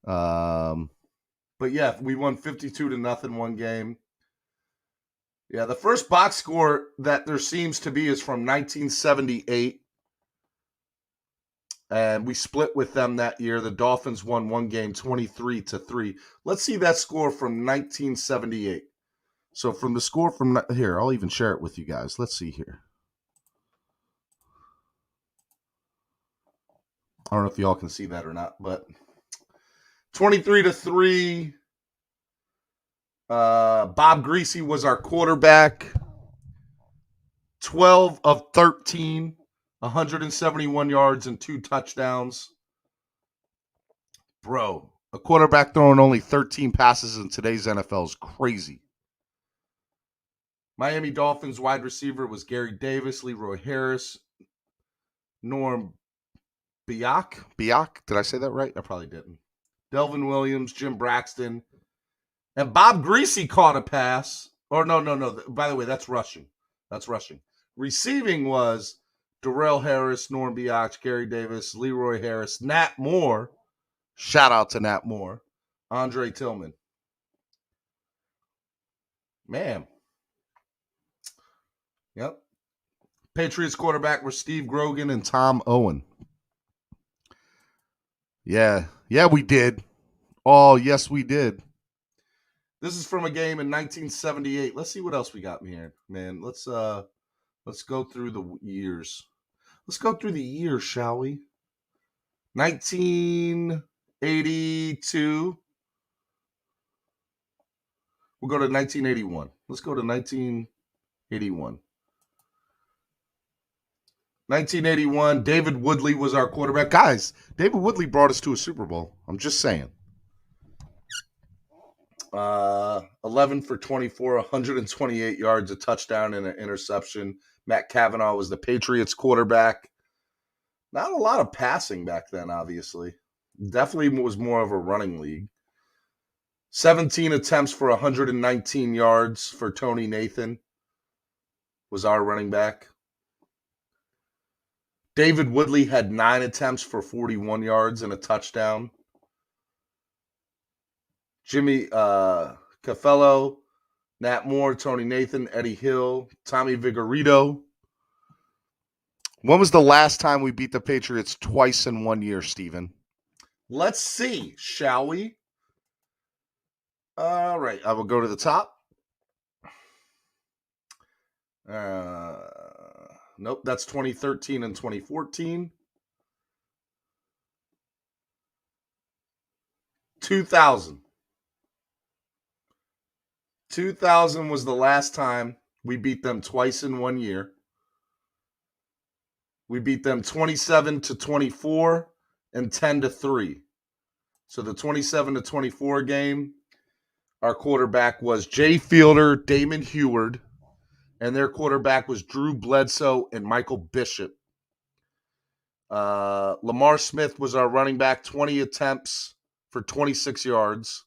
Speaker 9: But yeah, we won 52-0 one game. Yeah, the first box score that there seems to be is from 1978. And we split with them that year. The Dolphins won one game 23-3. Let's see that score from 1978. So from the score from here, I'll even share it with you guys. Let's see here. I don't know if y'all can see that or not, but 23-3. Bob Greasy was our quarterback. 12 of 13, 171 yards and 2 touchdowns. Bro, a quarterback throwing only 13 passes in today's NFL is crazy. Miami Dolphins wide receiver was Gary Davis, Leroy Harris, Norm Biak. Did I say that right? I probably didn't. Delvin Williams, Jim Braxton, And Bob Greasy caught a pass. Or no. By the way, that's rushing. Receiving was Darrell Harris, Norm Biach, Gary Davis, Leroy Harris, Nat Moore. Shout out to Nat Moore. Andre Tillman. Man. Yep. Patriots quarterback were Steve Grogan and Tom Owen. Yeah, we did. Oh, yes, we did. This is from a game in 1978. Let's see what else we got here, man. Let's go through the years. Let's go through the years, shall we? 1982. We'll go to 1981. Let's go to 1981. 1981, David Woodley was our quarterback. Guys, David Woodley brought us to a Super Bowl. I'm just saying. 11 for 24, 128 yards, a touchdown, and an interception. Matt Cavanaugh was the Patriots quarterback. Not a lot of passing back then, obviously. Definitely was more of a running league. 17 attempts for 119 yards for Tony Nathan was our running back. David Woodley had 9 attempts for 41 yards and a touchdown. Jimmy Caffello, Nat Moore, Tony Nathan, Eddie Hill, Tommy Vigorito. When was the last time we beat the Patriots twice in 1 year, Steven? Let's see, shall we? All right, I will go to the top. Nope, that's 2013 and 2014. 2000. 2000 was the last time we beat them twice in 1 year. We beat them 27-24 and 10-3. So the 27-24 game, our quarterback was Jay Fielder, Damon Heward, and their quarterback was Drew Bledsoe and Michael Bishop. Lamar Smith was our running back, 20 attempts for 26 yards.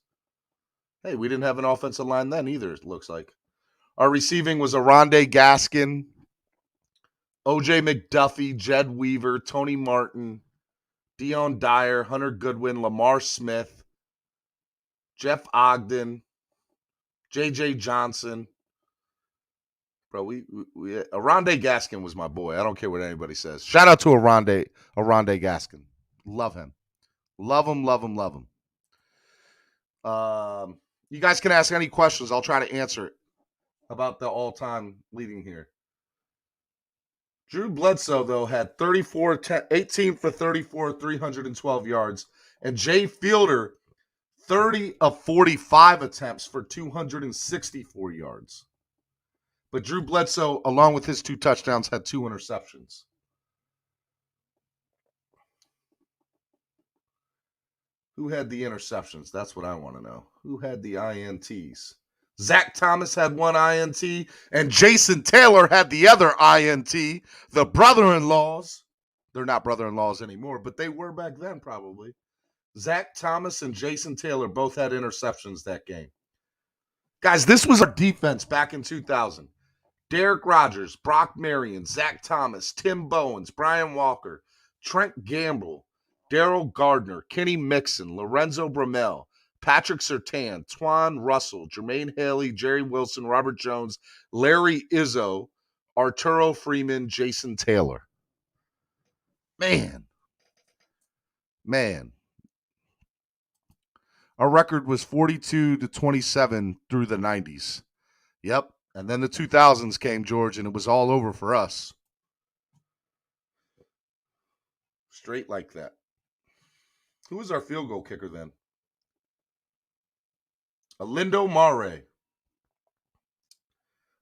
Speaker 9: Hey, we didn't have an offensive line then either, it looks like. Our receiving was Aronde Gaskin, O.J. McDuffie, Jed Weaver, Tony Martin, Dion Dyer, Hunter Goodwin, Lamar Smith, Jeff Ogden, J.J. Johnson. Bro, we Aronde Gaskin was my boy. I don't care what anybody says. Shout out to Aronde Gaskin. Love him. Love him. You guys can ask any questions. I'll try to answer it about the all-time leading here. Drew Bledsoe, though, had 18 for 34, 312 yards. And Jay Fielder, 30 of 45 attempts for 264 yards. But Drew Bledsoe, along with his 2 touchdowns, had 2 interceptions. Who had the interceptions? That's what I want to know. Who had the INTs? Zach Thomas had 1 INT, and Jason Taylor had the other INT. The brother-in-laws. They're not brother-in-laws anymore, but they were back then probably. Zach Thomas and Jason Taylor both had interceptions that game. Guys, this was our defense back in 2000. Derek Rogers, Brock Marion, Zach Thomas, Tim Bowens, Brian Walker, Trent Gamble, Daryl Gardner, Kenny Mixon, Lorenzo Bramell, Patrick Surtain, Twan Russell, Jermaine Haley, Jerry Wilson, Robert Jones, Larry Izzo, Arturo Freeman, Jason Taylor. Man. Our record was 42-27 through the 90s. Yep. And then the 2000s came, George, and it was all over for us. Straight like that. Who was our field goal kicker then? Alindo Mare.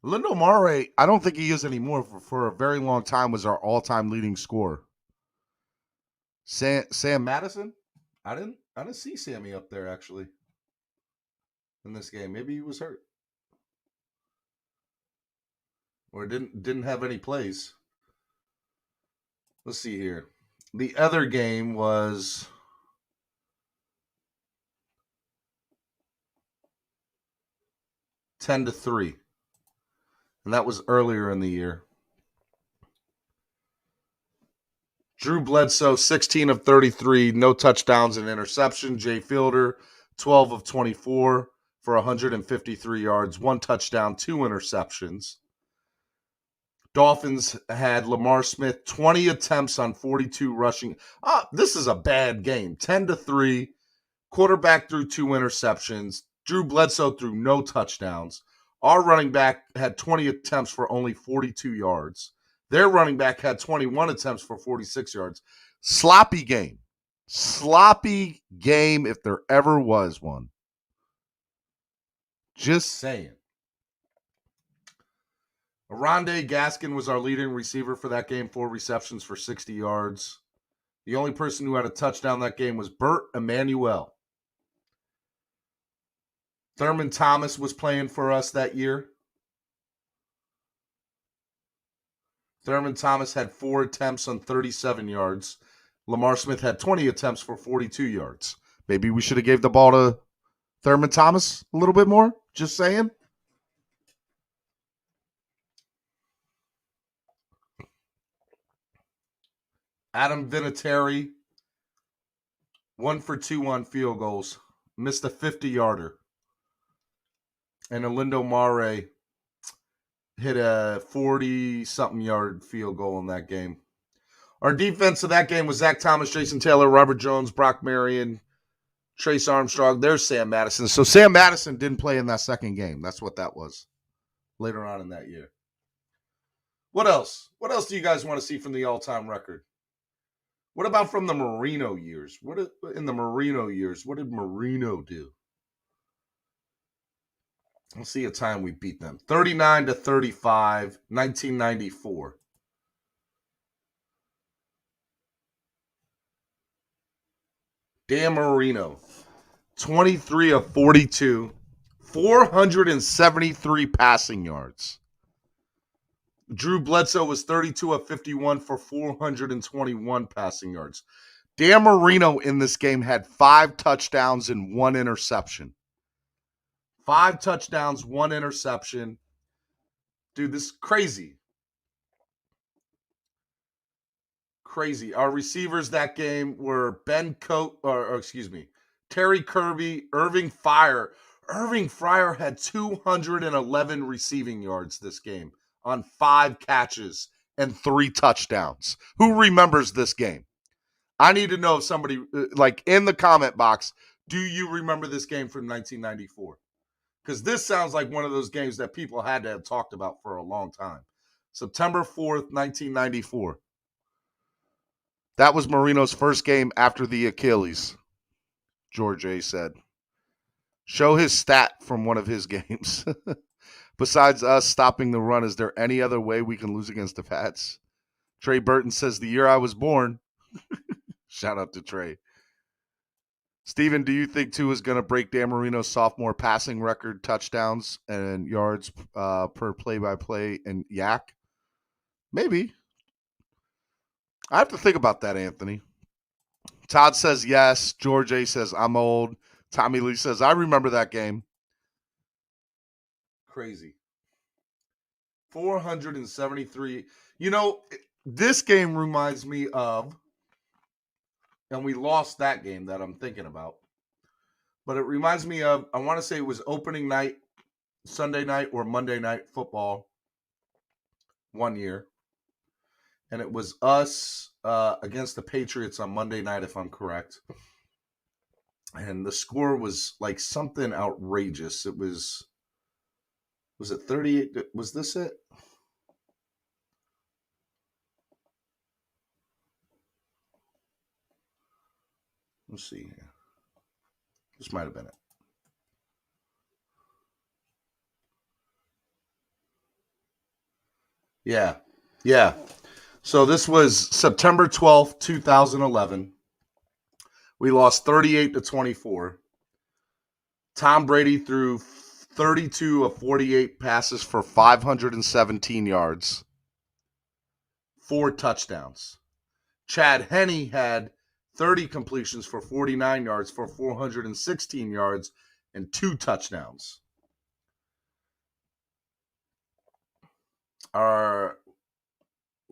Speaker 9: Alindo Mare, I don't think he is anymore. For a very long time was our all-time leading scorer. Sam Madison? I didn't see Sammy up there, actually, in this game. Maybe he was hurt. Or didn't have any plays. Let's see here. The other game was 10-3. And that was earlier in the year. Drew Bledsoe, 16 of 33, no touchdowns and interception. Jay Fielder, 12 of 24 for 153 yards, 1 touchdown, 2 interceptions. Dolphins had Lamar Smith, 20 attempts on 42 rushing. This is a bad game. 10-3. Quarterback threw 2 interceptions. Drew Bledsoe threw no touchdowns. Our running back had 20 attempts for only 42 yards. Their running back had 21 attempts for 46 yards. Sloppy game. Sloppy game if there ever was one. Just saying. Rondé Gaskin was our leading receiver for that game, 4 receptions for 60 yards. The only person who had a touchdown that game was Bert Emanuel. Thurman Thomas was playing for us that year. Thurman Thomas had 4 attempts on 37 yards. Lamar Smith had 20 attempts for 42 yards. Maybe we should have gave the ball to Thurman Thomas a little bit more. Just saying. Adam Vinatieri, 1 for 2 on field goals. Missed a 50-yarder. And Alindo Mare hit a 40-something yard field goal in that game. Our defense of that game was Zach Thomas, Jason Taylor, Robert Jones, Brock Marion, Trace Armstrong. There's Sam Madison. So Sam Madison didn't play in that second game. That's what that was later on in that year. What else? What else do you guys want to see from the all-time record? What about from the Marino years? What did Marino do? Let's see a time we beat them. 39-35, 1994. Dan Marino, 23 of 42, 473 passing yards. Drew Bledsoe was 32 of 51 for 421 passing yards. Dan Marino in this game had 5 touchdowns and 1 interception. 5 touchdowns, 1 interception. Dude, this is crazy. Crazy. Our receivers that game were Terry Kirby, Irving Fryar. Irving Fryar had 211 receiving yards this game on 5 catches and 3 touchdowns. Who remembers this game? I need to know if somebody, in the comment box, do you remember this game from 1994? Because this sounds like one of those games that people had to have talked about for a long time. September 4th, 1994. That was Marino's first game after the Achilles, George A. said. Show his stat from one of his games. Besides us stopping the run, is there any other way we can lose against the Pats? Trey Burton says, the year I was born. Shout out to Trey. Steven, do you think Tua is going to break Dan Marino's sophomore passing record, touchdowns and yards per play-by-play and yak? Maybe. I have to think about that, Anthony. Todd says yes. George A. says I'm old. Tommy Lee says I remember that game. Crazy. 473. You know, this game reminds me of, and we lost that game that I'm thinking about, but it reminds me of, I want to say it was opening night, Sunday night or Monday night football one year. And it was us against the Patriots on Monday night, if I'm correct. And the score was like something outrageous. It was it 38? Was this it? Let's see here. This might have been it. Yeah. So this was September 12th, 2011. We lost 38-24. Tom Brady threw 32 of 48 passes for 517 yards, 4 touchdowns. Chad Henne had 30 completions for 49 yards for 416 yards and 2 touchdowns. Our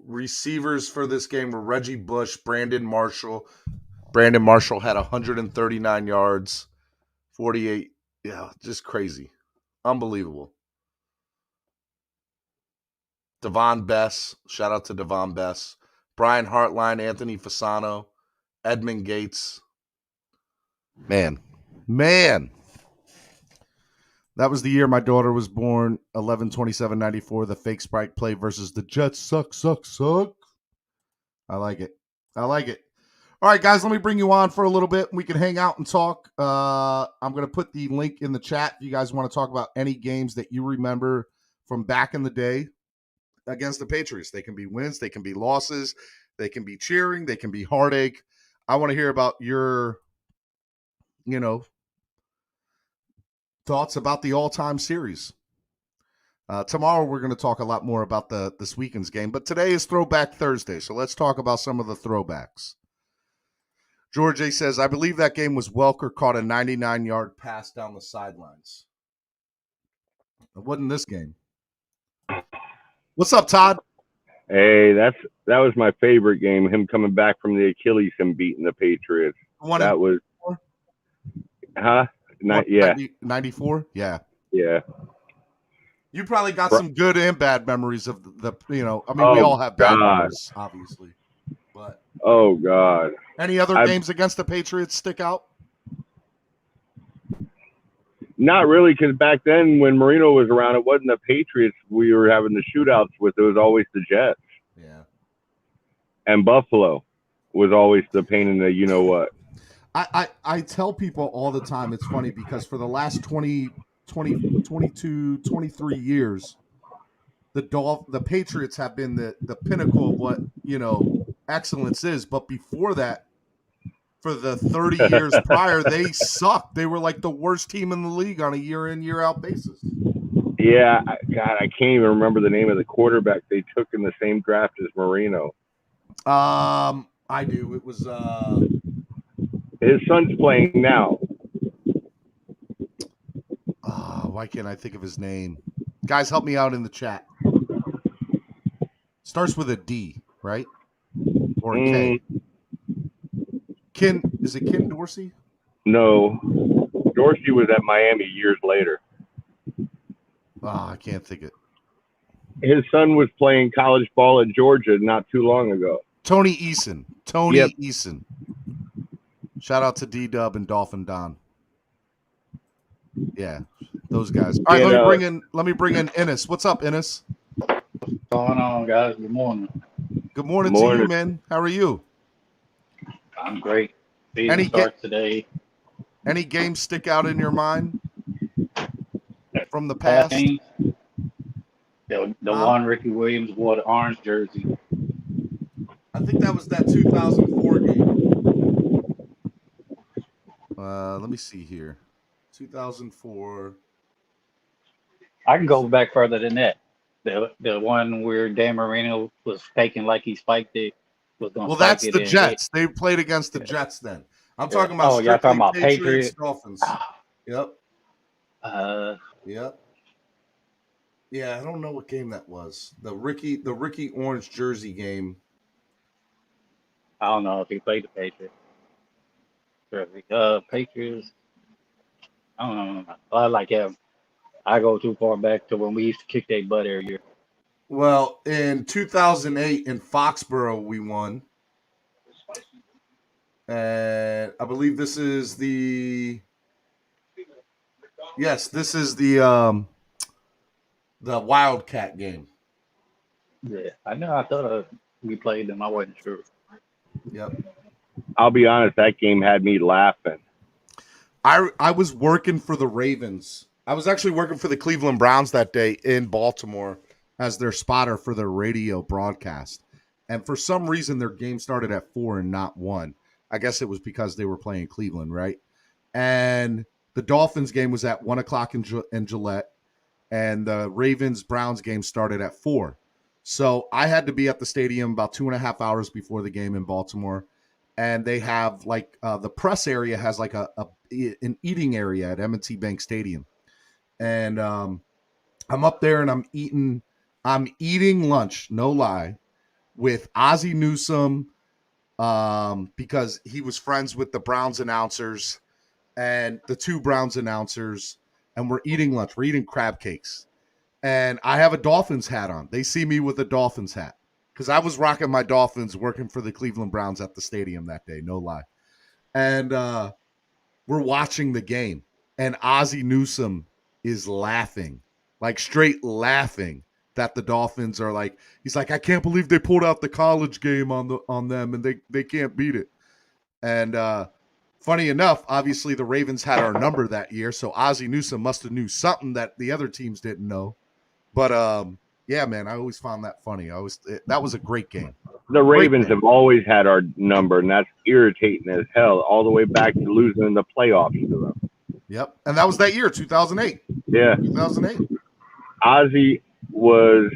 Speaker 9: receivers for this game were Reggie Bush, Brandon Marshall. Brandon Marshall had 139 yards, 48. Yeah, just crazy. Unbelievable. Devon Bess. Shout out to Devon Bess. Brian Hartline, Anthony Fasano, Edmund Gates. Man. That was the year my daughter was born, 11/27/94. The fake Sprite play versus the Jets. Suck. I like it. All right, guys, let me bring you on for a little bit. We can hang out and talk. I'm going to put the link in the chat if you guys want to talk about any games that you remember from back in the day against the Patriots. They can be wins, they can be losses, they can be cheering, they can be heartache. I want to hear about your, thoughts about the all-time series. Tomorrow we're going to talk a lot more about this weekend's game, but today is Throwback Thursday, so let's talk about some of the throwbacks. George A. says, I believe that game was Welker caught a 99-yard pass down the sidelines. It wasn't this game. What's up, Todd?
Speaker 10: Hey, that was my favorite game, him coming back from the Achilles and beating the Patriots.
Speaker 9: That was...
Speaker 10: Huh?
Speaker 9: 94? Yeah.
Speaker 10: Yeah.
Speaker 9: You probably got some good and bad memories of we all have bad memories, obviously. But
Speaker 10: oh, God.
Speaker 9: Any other games against the Patriots stick out?
Speaker 10: Not really, because back then when Marino was around, it wasn't the Patriots we were having the shootouts with. It was always the Jets.
Speaker 9: Yeah.
Speaker 10: And Buffalo was always the pain in the you-know-what.
Speaker 9: I tell people all the time, it's funny because for the last 22, 23 years, the Patriots have been the pinnacle of what, excellence is. But before that, for the 30 years prior, they sucked. They were like the worst team in the league on a year-in, year-out basis.
Speaker 10: Yeah, God, I can't even remember the name of the quarterback they took in the same draft as Marino.
Speaker 9: I do. It was...
Speaker 10: His son's playing now.
Speaker 9: Why can't I think of his name? Guys, help me out in the chat. Starts with a D, right? Or a K. Is it Ken Dorsey?
Speaker 10: No. Dorsey was at Miami years later.
Speaker 9: I can't think it.
Speaker 10: His son was playing college ball at Georgia not too long ago.
Speaker 9: Tony Eason. Eason. Shout out to D-Dub and Dolphin Don. Yeah, those guys. All right, let me bring in Ennis. What's up, Ennis?
Speaker 11: What's going on, guys? Good morning.
Speaker 9: Good morning to you, man. How are you?
Speaker 11: I'm great. Season starts today.
Speaker 9: Any games stick out in your mind from the past?
Speaker 11: The one Ricky Williams wore the orange jersey.
Speaker 9: I think that was that 2004 game. Let me see here. 2004.
Speaker 11: I can go back further than that. The one where Dan Marino was faking like he spiked it.
Speaker 9: Well, that's the Jets. They played against the Jets then. I'm talking about
Speaker 11: y'all talking about Patriots?
Speaker 9: Dolphins. Yep. Yep. Yeah, I don't know what game that was. The Ricky orange jersey game.
Speaker 11: I don't know if he played the Patriots. Patriots. I don't know. I like him. I go too far back to when we used to kick their butt every year.
Speaker 9: Well, in 2008 in Foxborough, we won. And I believe this is the Wildcat game.
Speaker 11: Yeah, I know. I thought we played them. I wasn't sure.
Speaker 9: Yep.
Speaker 10: I'll be honest, that game had me laughing.
Speaker 9: I was working for the Ravens. I was actually working for the Cleveland Browns that day in Baltimore as their spotter for their radio broadcast. And for some reason, their game started at 4 and not 1. I guess it was because they were playing Cleveland, right? And the Dolphins game was at 1 o'clock in Gillette. And the Ravens-Browns game started at 4. So I had to be at the stadium about 2.5 hours before the game in Baltimore. And they have the press area has like an eating area at M&T Bank Stadium. And I'm up there and I'm eating I'm eating lunch, no lie, with Ozzie Newsome because he was friends with the Browns announcers and the two Browns announcers, and we're eating lunch. We're eating crab cakes. And I have a Dolphins hat on. They see me with a Dolphins hat because I was rocking my Dolphins working for the Cleveland Browns at the stadium that day, no lie. And we're watching the game, and Ozzie Newsome is laughing, like straight laughing that the Dolphins are like, he's like, I can't believe they pulled out the college game on them, and they can't beat it. And funny enough, obviously the Ravens had our number that year, so Ozzie Newsome must have knew something that the other teams didn't know. But yeah, man, I always found that funny. That was a great game.
Speaker 10: The Ravens have always had our number, and that's irritating as hell, all the way back to losing in the playoffs to them.
Speaker 9: Yep, and that was that year, 2008.
Speaker 10: Yeah.
Speaker 9: 2008.
Speaker 10: Ozzie was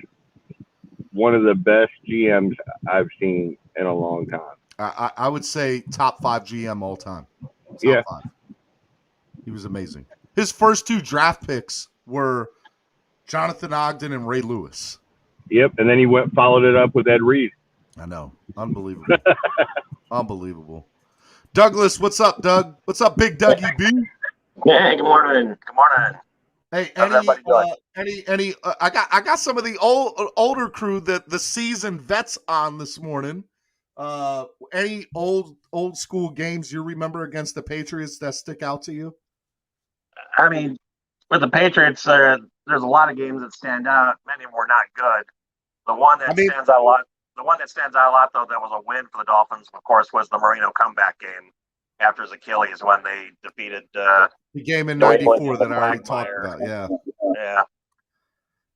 Speaker 10: one of the best GMs I've seen in a long time.
Speaker 9: I would say top 5 GM all time. Top 5. He was amazing. His first 2 draft picks were Jonathan Ogden and Ray Lewis.
Speaker 10: Yep, and then he followed it up with Ed Reed.
Speaker 9: I know. Unbelievable. Unbelievable. Douglas, what's up, Doug? What's up, Big Dougie B?
Speaker 12: Hey, good morning. Good morning.
Speaker 9: Hey,
Speaker 12: any
Speaker 9: I got some of the older crew, the seasoned vets on this morning. Any old school games you remember against the Patriots that stick out to you?
Speaker 12: I mean, with the Patriots, there's a lot of games that stand out. Many of them were not good. The one that stands out a lot. The one that stands out a lot, though, that was a win for the Dolphins, of course, was the Marino comeback game after his Achilles when they defeated
Speaker 9: the game in '94 that I already talked about. Yeah.
Speaker 12: Yeah.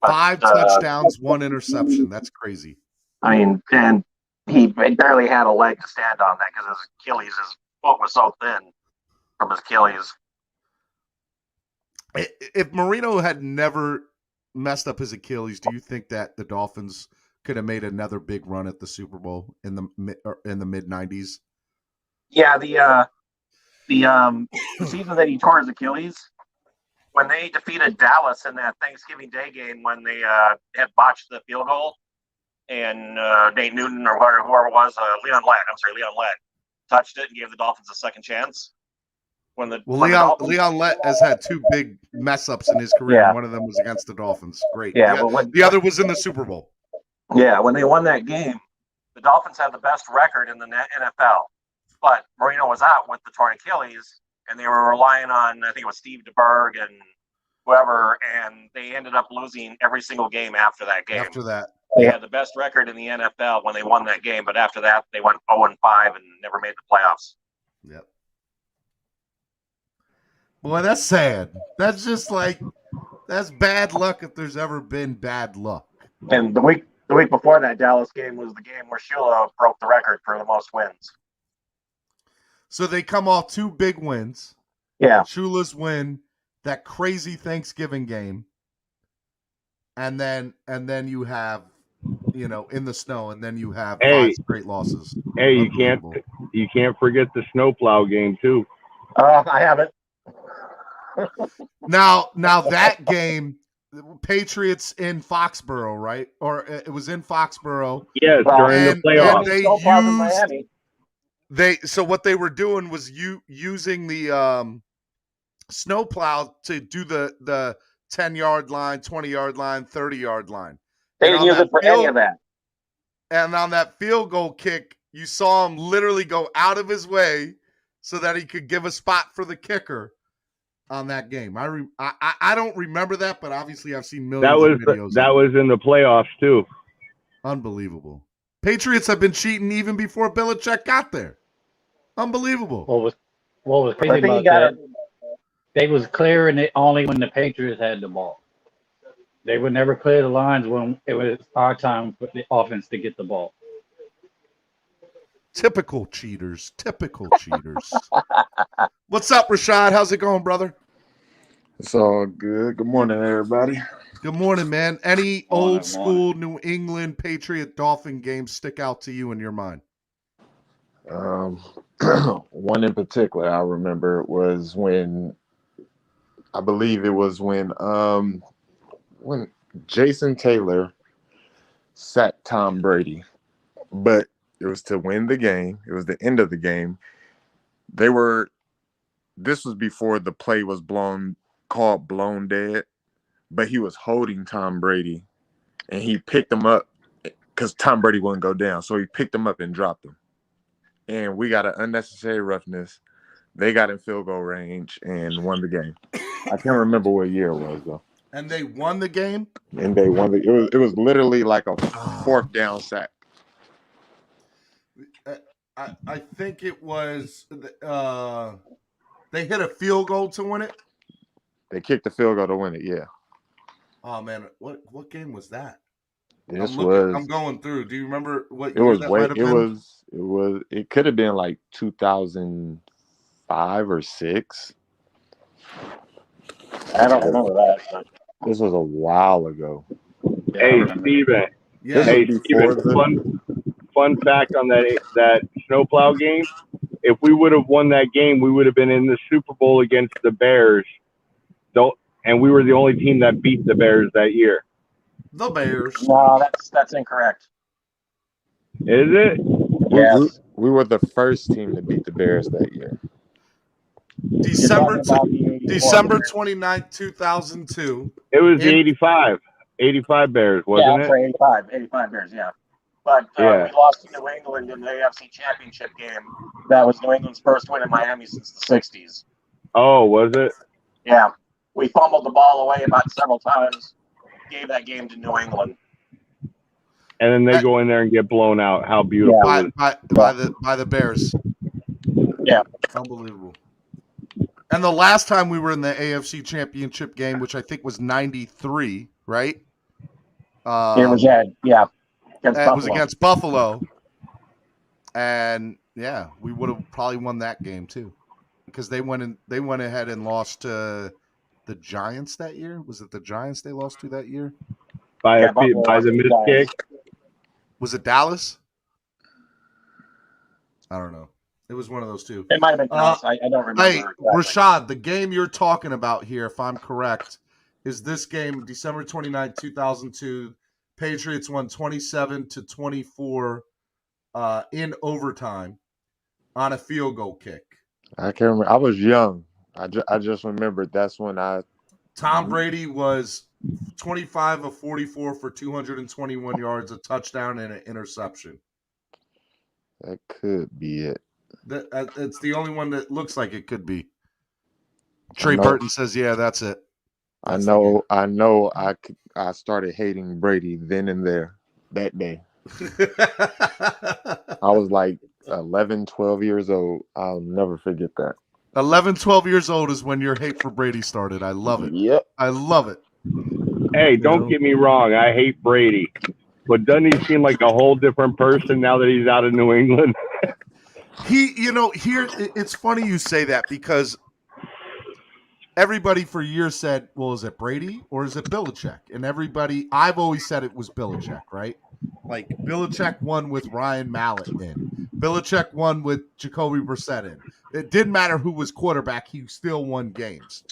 Speaker 9: 5 touchdowns, 1 interception. That's crazy.
Speaker 12: I mean, and he barely had a leg to stand on that because his Achilles, his foot was so thin from his Achilles.
Speaker 9: If Marino had never messed up his Achilles, do you think that the Dolphins could have made another big run at the Super Bowl in the mid '90s?
Speaker 12: Yeah, the season that he tore his Achilles, when they defeated Dallas in that Thanksgiving Day game when they had botched the field goal, and Nate Newton or whoever it was, Leon Lett touched it and gave the Dolphins a second chance.
Speaker 9: Leon Lett has had 2 big mess ups in his career.
Speaker 12: Yeah.
Speaker 9: One of them was against the Dolphins. Great.
Speaker 12: Yeah,
Speaker 9: the other was in the Super Bowl.
Speaker 12: Yeah, when they won that game, the Dolphins had the best record in the NFL. But Marino was out with the torn Achilles, and they were relying on, I think it was Steve DeBerg and whoever, and they ended up losing every single game after that game.
Speaker 9: After that.
Speaker 12: They had the best record in the NFL when they won that game, but after that, they went 0-5 and never made the playoffs.
Speaker 9: Yep. Boy, that's sad. That's just that's bad luck if there's ever been bad luck.
Speaker 12: And the week before that Dallas game was the game where Shula broke the record for the most wins.
Speaker 9: So they come off 2 big wins.
Speaker 12: Yeah.
Speaker 9: Shula's win, that crazy Thanksgiving game. And then you have, in the snow, and then you have 5 straight losses.
Speaker 10: Hey, you can't forget the snowplow game too.
Speaker 12: I haven't.
Speaker 9: Now that game, Patriots in Foxborough, right? Or it was in Foxborough.
Speaker 10: Yes, during the playoffs.
Speaker 9: So what they were doing was using the snowplow to do the 10-yard line, 20-yard line, 30-yard line.
Speaker 12: They didn't use it for any of that.
Speaker 9: And on that field goal kick, you saw him literally go out of his way so that he could give a spot for the kicker on that game. I don't remember that, but obviously I've seen millions of videos.
Speaker 10: That was in the playoffs too.
Speaker 9: Unbelievable. Patriots have been cheating even before Belichick got there. Unbelievable.
Speaker 11: What was crazy about that? They was clearing it only when the Patriots had the ball. They would never clear the lines when it was our time for the offense to get the ball.
Speaker 9: Typical cheaters. What's up, Rashad? How's it going, brother?
Speaker 13: It's all good. Good morning, everybody.
Speaker 9: Good morning, man. Any old school New England Patriot Dolphin games stick out to you in your mind?
Speaker 13: One in particular I remember was when Jason Taylor sacked Tom Brady, but it was to win the game. It was the end of the game. This was before the play was called blown dead, but he was holding Tom Brady, and he picked him up because Tom Brady wouldn't go down. So he picked him up and dropped him. And we got an unnecessary roughness. They got in field goal range and won the game. I can't remember what year it was, though.
Speaker 9: And they won the game?
Speaker 13: And they won it was literally like a fourth down sack.
Speaker 9: I think it was they hit a field goal to win it.
Speaker 13: They kicked the field goal to win it, yeah.
Speaker 9: Oh man, what game was that?
Speaker 13: I'm
Speaker 9: going through. Do you remember what year that might have been?
Speaker 13: It could have been like 2005 or 6.
Speaker 12: I don't remember that. But...
Speaker 13: This was a while ago.
Speaker 10: Hey, Steven.
Speaker 9: Yeah.
Speaker 10: Hey, Steven, fun fact on that snowplow game. If we would have won that game, we would have been in the Super Bowl against the Bears. And we were the only team that beat the Bears that year.
Speaker 9: The Bears.
Speaker 12: No, that's incorrect.
Speaker 10: Is it?
Speaker 12: Yes.
Speaker 13: We were the first team to beat the Bears that year.
Speaker 9: December 29th, 2002.
Speaker 10: It was the 85 Bears, wasn't it?
Speaker 12: Yeah, 85 Bears, yeah. But we lost to New England in the AFC Championship game. That was New England's first win in Miami since the 60s.
Speaker 10: Oh, was it?
Speaker 12: Yeah. We fumbled the ball away about several times. Gave that game to New England.
Speaker 10: And then they go in there and get blown out. How beautiful!
Speaker 9: By the Bears.
Speaker 12: Yeah,
Speaker 9: unbelievable. And the last time we were in the AFC Championship game, which I think was '93, right?
Speaker 12: It was
Speaker 9: it was against Buffalo, and yeah, we would have probably won that game too, because they went ahead and lost to the Giants that year. Was it the Giants they lost to that year?
Speaker 10: By the missed kick.
Speaker 9: Was it Dallas? I don't know. It was one of those two.
Speaker 12: It might have been Dallas. I don't remember.
Speaker 9: Hey,
Speaker 12: exactly.
Speaker 9: Rashad, the game you're talking about here, if I'm correct, is this game, December 29, 2002. Patriots won 27-24 in overtime on a field goal kick.
Speaker 13: I can't remember. I was young. I just remembered that's when
Speaker 9: Tom Brady was 25 of 44 for 221 yards, a touchdown, and an interception.
Speaker 13: That could be it.
Speaker 9: It's the only one that looks like it could be. Trey Burton says, "Yeah, that's it."
Speaker 13: I know. I started hating Brady then and there that day. I was like 11, 12 years old. I'll never forget that.
Speaker 9: 11, 12 years old is when your hate for Brady started. I love it.
Speaker 13: Yep.
Speaker 9: I love it.
Speaker 10: Hey, don't get me wrong. I hate Brady. But doesn't he seem like a whole different person now that he's out of New England?
Speaker 9: Here, it's funny you say that because everybody for years said, well, is it Brady or is it Belichick? And I've always said it was Belichick, right? Like Belichick won with Ryan Mallett in. Belichick won with Jacoby Brissett in. It didn't matter who was quarterback. He still won games.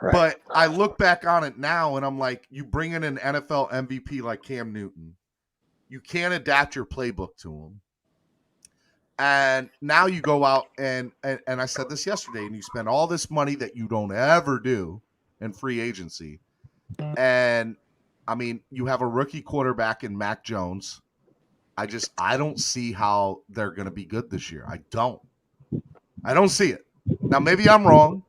Speaker 9: Right. But I look back on it now and I'm like, you bring in an NFL MVP like Cam Newton. You can't adapt your playbook to him. And now you go out and I said this yesterday, and you spend all this money that you don't ever do in free agency. And I mean, you have a rookie quarterback in Mac Jones. I don't see how they're going to be good this year. I don't see it. Now, maybe I'm wrong,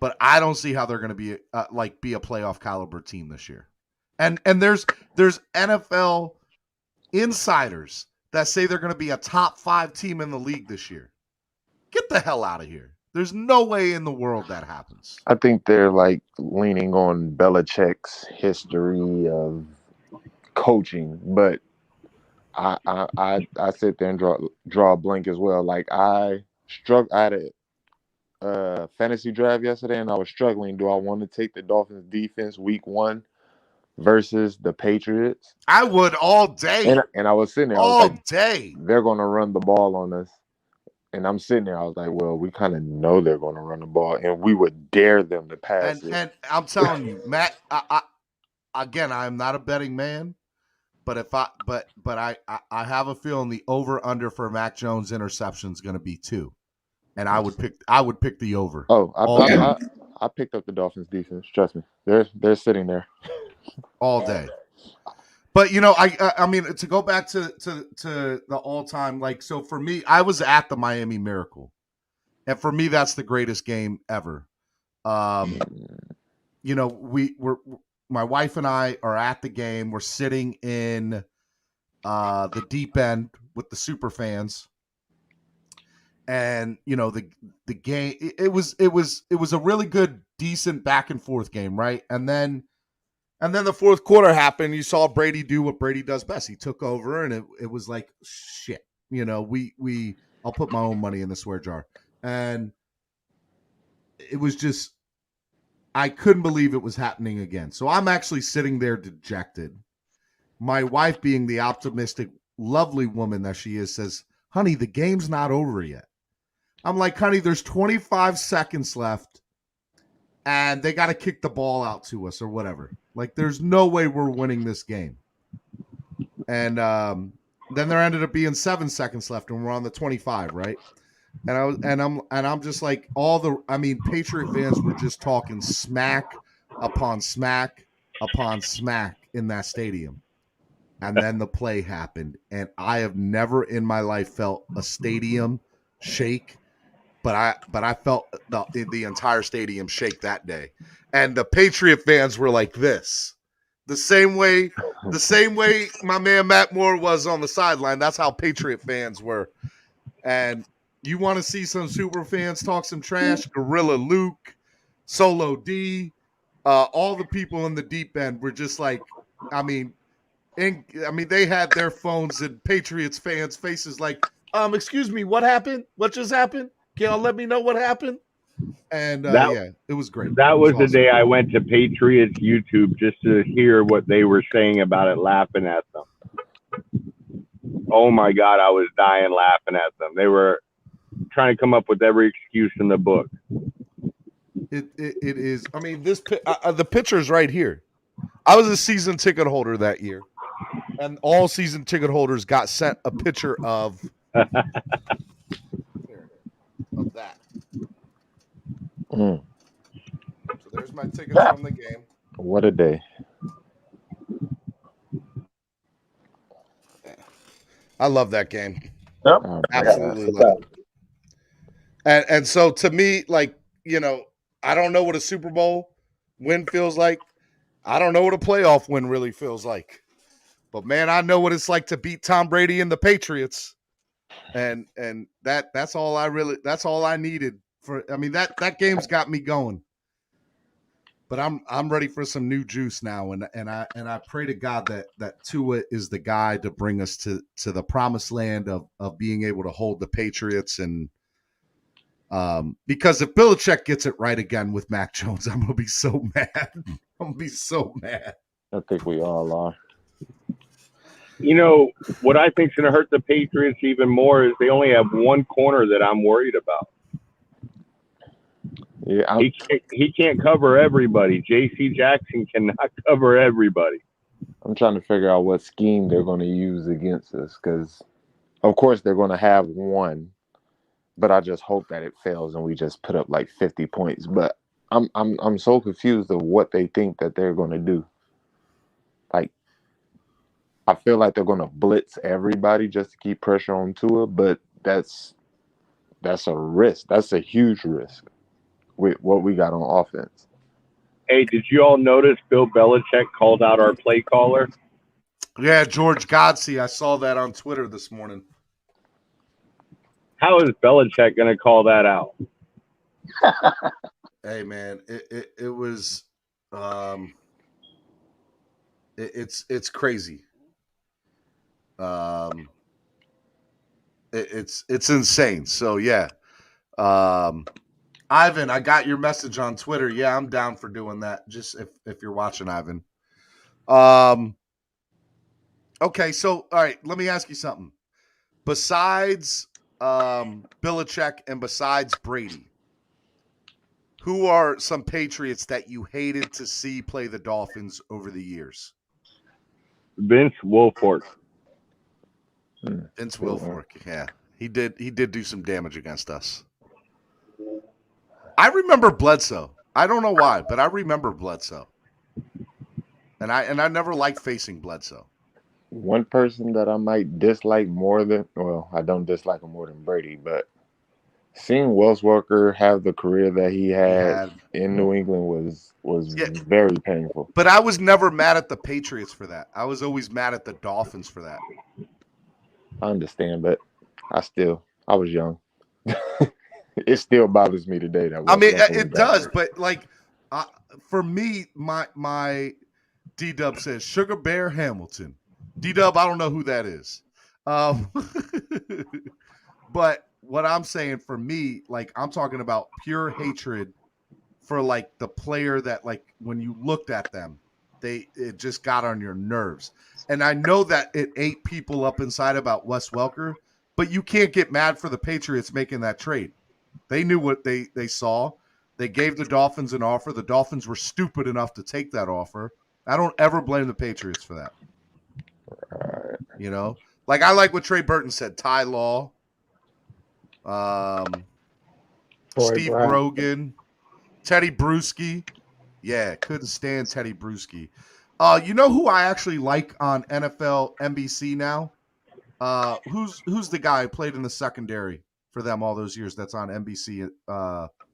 Speaker 9: but I don't see how they're going to be a playoff caliber team this year. And there's NFL insiders that say they're going to be a top 5 team in the league this year. Get the hell out of here. There's no way in the world that happens.
Speaker 13: I think they're like leaning on Belichick's history of coaching, but I sit there and draw a blank as well. Like I had a fantasy draft yesterday, and I was struggling. Do I want to take the Dolphins defense week 1 versus the Patriots?
Speaker 9: I would all day.
Speaker 13: And I was sitting there.
Speaker 9: All day.
Speaker 13: They're going to run the ball on us. And I'm sitting there. I was like, well, we kind of know they're going to run the ball, and we would dare them to pass it.
Speaker 9: And I'm telling you, Matt, again, I'm not a betting man, but I have a feeling the over under for Mac Jones interception is going to be 2, and I would pick the over.
Speaker 13: Oh,
Speaker 9: all day.
Speaker 13: I picked up the Dolphins defense. Trust me, they're sitting there
Speaker 9: all day. But I mean, to go back to the all time, like, so for me, I was at the Miami Miracle, and for me, that's the greatest game ever. My wife and I are at the game. We're sitting in the deep end with the super fans, and the game. It was a really good, decent back and forth game, right? And then the fourth quarter happened. You saw Brady do what Brady does best. He took over, and it was like shit. I'll put my own money in the swear jar, and it was just. I couldn't believe it was happening again. So I'm actually sitting there dejected. My wife, being the optimistic, lovely woman that she is, says, honey, the game's not over yet. I'm like, honey, there's 25 seconds left, and they got to kick the ball out to us or whatever. Like, there's no way we're winning this game. And then there ended up being 7 seconds left, and we're on the 25, right? And I'm just like, Patriot fans were just talking smack upon smack upon smack in that stadium. And then the play happened, and I have never in my life felt a stadium shake, but I felt the entire stadium shake that day. And the Patriot fans were like this. The same way my man Matt Moore was on the sideline, that's how Patriot fans were. And you want to see some super fans talk some trash? Gorilla Luke, Solo D, all the people in the deep end were just like, they had their phones in Patriots fans' faces like, excuse me, what happened? What just happened? Can y'all let me know what happened? And it was great.
Speaker 10: That was
Speaker 9: awesome.
Speaker 10: The day I went to Patriots YouTube just to hear what they were saying about it, laughing at them. Oh my God, I was dying laughing at them. They were trying to come up with every excuse in the book.
Speaker 9: It is. I mean, the picture's right here. I was a season ticket holder that year, and all season ticket holders got sent a picture of that.
Speaker 13: Mm.
Speaker 9: So there's my tickets from the game.
Speaker 13: What a day.
Speaker 9: I love that game.
Speaker 12: Yep.
Speaker 9: Absolutely love it. And so to me, like, I don't know what a Super Bowl win feels like. I don't know what a playoff win really feels like. But man, I know what it's like to beat Tom Brady and the Patriots. And that's all I needed that game's got me going. But I'm ready for some new juice now, and I pray to God that Tua is the guy to bring us to the promised land of being able to hold the Patriots. And because if Belichick gets it right again with Mac Jones, I'm gonna be so mad. I'm gonna be so mad.
Speaker 13: I think we all are.
Speaker 10: What I think's going to hurt the Patriots even more is they only have one corner that I'm worried about.
Speaker 13: Yeah,
Speaker 10: he can't cover everybody. J.C. Jackson cannot cover everybody.
Speaker 13: I'm trying to figure out what scheme they're going to use against us because, of course, they're going to have one, but I just hope that it fails and we just put up like 50 points. But I'm so confused of what they think that they're going to do. Like, I feel like they're going to blitz everybody just to keep pressure on Tua, but that's a risk. That's a huge risk with what we got on offense.
Speaker 10: Hey, did you all notice Bill Belichick called out our play caller?
Speaker 9: Yeah, George Godsey. I saw that on Twitter this morning.
Speaker 10: How is Belichick going to call that out?
Speaker 9: Hey, man, it was it's crazy. It's insane. So yeah, Ivan, I got your message on Twitter. Yeah, I'm down for doing that. Just if you're watching, Ivan. Okay, so all right, let me ask you something. Besides Belichick and besides Brady, Who are some Patriots that you hated to see play the Dolphins over the years?
Speaker 10: Vince Wilfork.
Speaker 9: Vince Wilfork, yeah. He did do some damage against us. I remember Bledsoe. I don't know why, but I remember Bledsoe. And I never liked facing Bledsoe.
Speaker 13: One person that I might dislike more than, well, I don't dislike him more than Brady, but seeing Wes Welker have the career that he had in New England was very painful.
Speaker 9: But I was never mad at the Patriots for that. I was always mad at the Dolphins for that.
Speaker 13: I understand, but I was young. It still bothers me today. That
Speaker 9: I mean, it does, but like for me, my D-Dub says Sugar Bear Hamilton. D-Dub, I don't know who that is. But what I'm saying for me, like I'm talking about pure hatred for like the player that like when you looked at them, it just got on your nerves. And I know that it ate people up inside about Wes Welker, but you can't get mad for the Patriots making that trade. They knew what they saw. They gave the Dolphins an offer. The Dolphins were stupid enough to take that offer. I don't ever blame the Patriots for that. You know, like I like what Trey Burton said. Ty Law, Steve Brogan, Teddy Bruschi. Yeah, couldn't stand Teddy Bruschi. You know who I actually like on NFL NBC now? Who's the guy who played in the secondary for them all those years? That's on NBC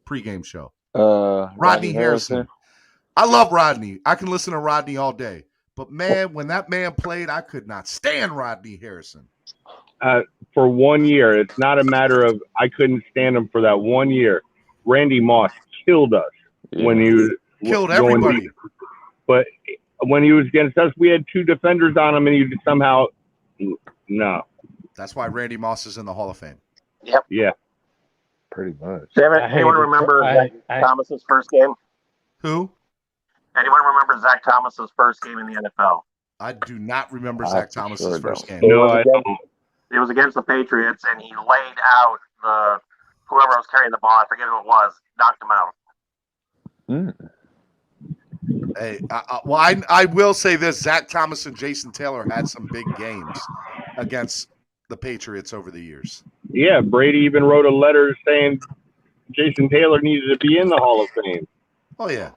Speaker 9: pregame show. Rodney Harrison. I love Rodney. I can listen to Rodney all day. But man, when that man played, I could not stand Rodney Harrison.
Speaker 10: For 1 year, it's not a matter of I couldn't stand him for that 1 year. Randy Moss killed us when he was
Speaker 9: killed everybody.
Speaker 10: But when he was against us, we had two defenders on him, and he somehow no.
Speaker 9: That's why Randy Moss is in the Hall of Fame.
Speaker 12: Yep.
Speaker 10: Yeah.
Speaker 13: Pretty much.
Speaker 12: Anyone remember Zach Thomas's first game?
Speaker 9: Who?
Speaker 12: Anyone remember Zach Thomas's first game in the NFL?
Speaker 9: I do not remember Zach Thomas's first game.
Speaker 10: No, I don't.
Speaker 12: It was against the Patriots, and he laid out whoever was carrying the ball. I forget who it was. Knocked him out.
Speaker 9: Hey, I will say this: Zach Thomas and Jason Taylor had some big games against the Patriots over the years.
Speaker 10: Yeah, Brady even wrote a letter saying Jason Taylor needed to be in the Hall of Fame.
Speaker 9: Oh yeah.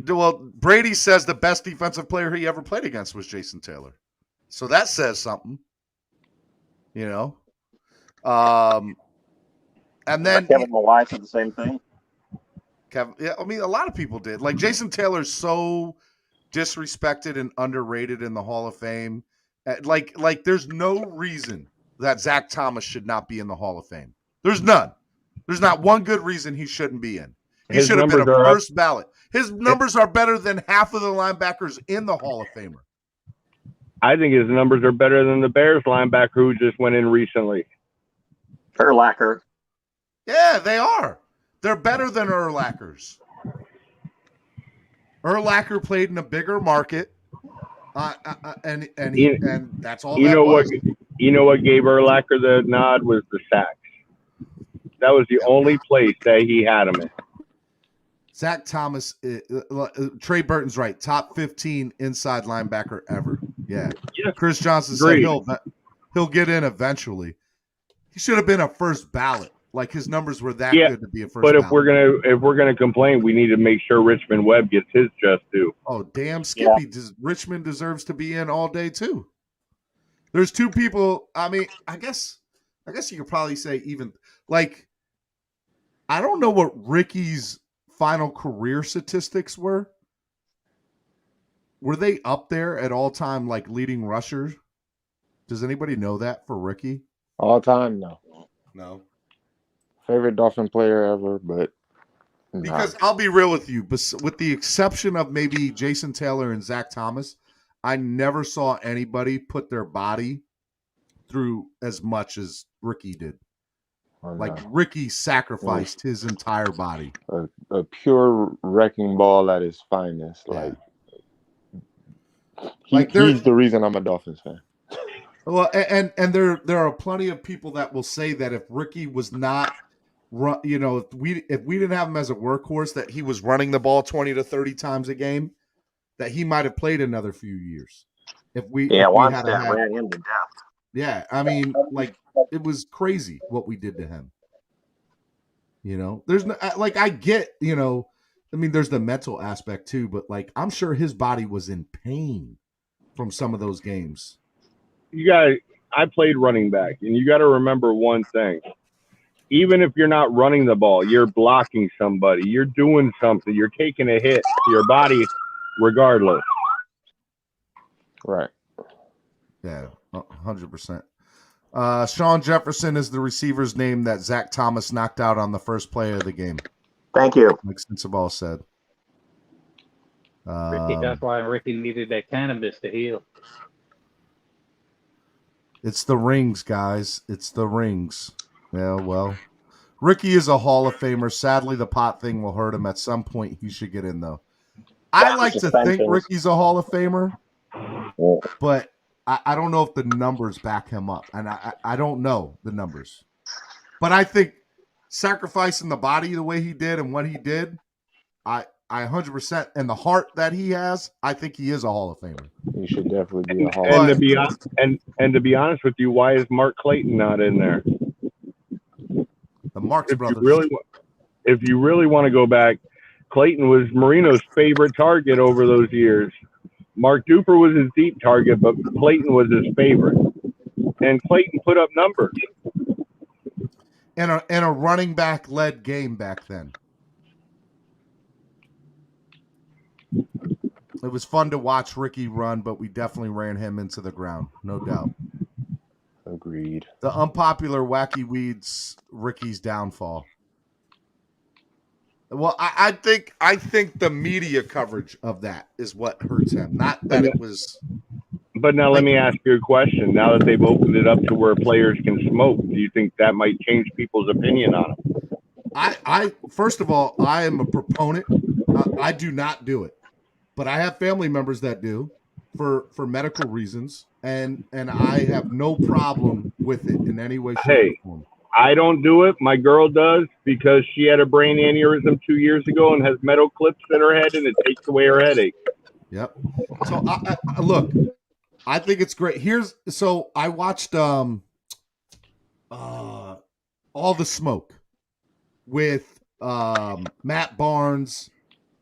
Speaker 9: Well, Brady says the best defensive player he ever played against was Jason Taylor, so that says something. You know, and then
Speaker 12: Kevin Malai said the same thing.
Speaker 9: Yeah, I mean, a lot of people did. Like Jason Taylor's so disrespected and underrated in the Hall of Fame. Like there's no reason that Zach Thomas should not be in the Hall of Fame. There's none. There's not one good reason he shouldn't be in. He should have been a first ballot. His numbers are better than half of the linebackers in the Hall of Famer.
Speaker 10: I think his numbers are better than the Bears linebacker who just went in recently.
Speaker 12: Urlacher.
Speaker 9: Yeah, they are. They're better than Urlacher's. Urlacher played in a bigger market, and that's all.
Speaker 10: You know what gave Urlacher the nod was the sacks. That was the only place that he had him in.
Speaker 9: Zach Thomas, Trey Burton's right. Top 15 inside linebacker ever. Yeah. Chris Johnson said he'll get in eventually. He should have been a first ballot. Like his numbers were that good to be a first ballot.
Speaker 10: But if we're gonna complain, we need to make sure Richmond Webb gets his just due.
Speaker 9: Oh damn, Skippy! Yeah. Richmond deserves to be in all day too. There's two people. I mean, I guess you could probably say even like I don't know what Ricky's final career statistics were. Were they up there at all time like leading rushers? Does anybody know that for Ricky?
Speaker 13: All time, no.
Speaker 9: No.
Speaker 13: Favorite Dolphin player ever, but
Speaker 9: because I'll be real with you, but with the exception of maybe Jason Taylor and Zach Thomas, I never saw anybody put their body through as much as Ricky did. Like Ricky sacrificed his entire body.
Speaker 13: A pure wrecking ball at his finest.
Speaker 9: Yeah.
Speaker 13: He's the reason I'm a Dolphins fan.
Speaker 9: Well, and there are plenty of people that will say that if Ricky was not you know, if we didn't have him as a workhorse, that he was running the ball 20 to 30 times a game, that he might have played another few years. If we
Speaker 12: Wannstedt ran him to death.
Speaker 9: Yeah, I mean, like, it was crazy what we did to him. You know, there's no, like, I get, you know, I mean, there's the mental aspect too, but like, I'm sure his body was in pain from some of those games.
Speaker 10: I played running back, and you got to remember one thing. Even if you're not running the ball, you're blocking somebody, you're doing something, you're taking a hit to your body regardless.
Speaker 13: Right.
Speaker 9: Yeah, 100%. Sean Jefferson is the receiver's name that Zach Thomas knocked out on the first play of the game.
Speaker 12: Thank you.
Speaker 9: Like Sensabaugh said.
Speaker 11: Ricky, that's why Ricky needed that cannabis to heal.
Speaker 9: It's the rings, guys. It's the rings. Yeah, well, Ricky is a Hall of Famer. Sadly, the pot thing will hurt him. At some point, he should get in, though. I like to think Ricky's a Hall of Famer, but I don't know if the numbers back him up. And I don't know the numbers. But I think sacrificing the body the way he did and what he did, I 100%, and the heart that he has, I think he is a Hall of Famer.
Speaker 13: He should definitely be a Hall
Speaker 10: of
Speaker 13: Famer.
Speaker 10: And to be honest with you, why is Mark Clayton not in there?
Speaker 9: The Marks brothers.
Speaker 10: If you really want to go back, Clayton was Marino's favorite target over those years. Mark Duper was his deep target, but Clayton was his favorite. And Clayton put up numbers.
Speaker 9: And a running back led game back then. It was fun to watch Ricky run, but we definitely ran him into the ground, no doubt.
Speaker 13: Agreed.
Speaker 9: The unpopular Wacky Weeds, Ricky's downfall. Well, I think the media coverage of that is what hurts him, not that it was.
Speaker 10: But now let me ask you a question. Now that they've opened it up to where players can smoke, do you think that might change people's opinion on it?
Speaker 9: I first of all, I am a proponent. I do not do it, but I have family members that do for medical reasons, and I have no problem with it in any way, shape, or form.
Speaker 10: I don't do it. My girl does because she had a brain aneurysm 2 years ago and has metal clips in her head, and it takes away her headache.
Speaker 9: Yep. So I look, I think it's great. So I watched All the Smoke with Matt Barnes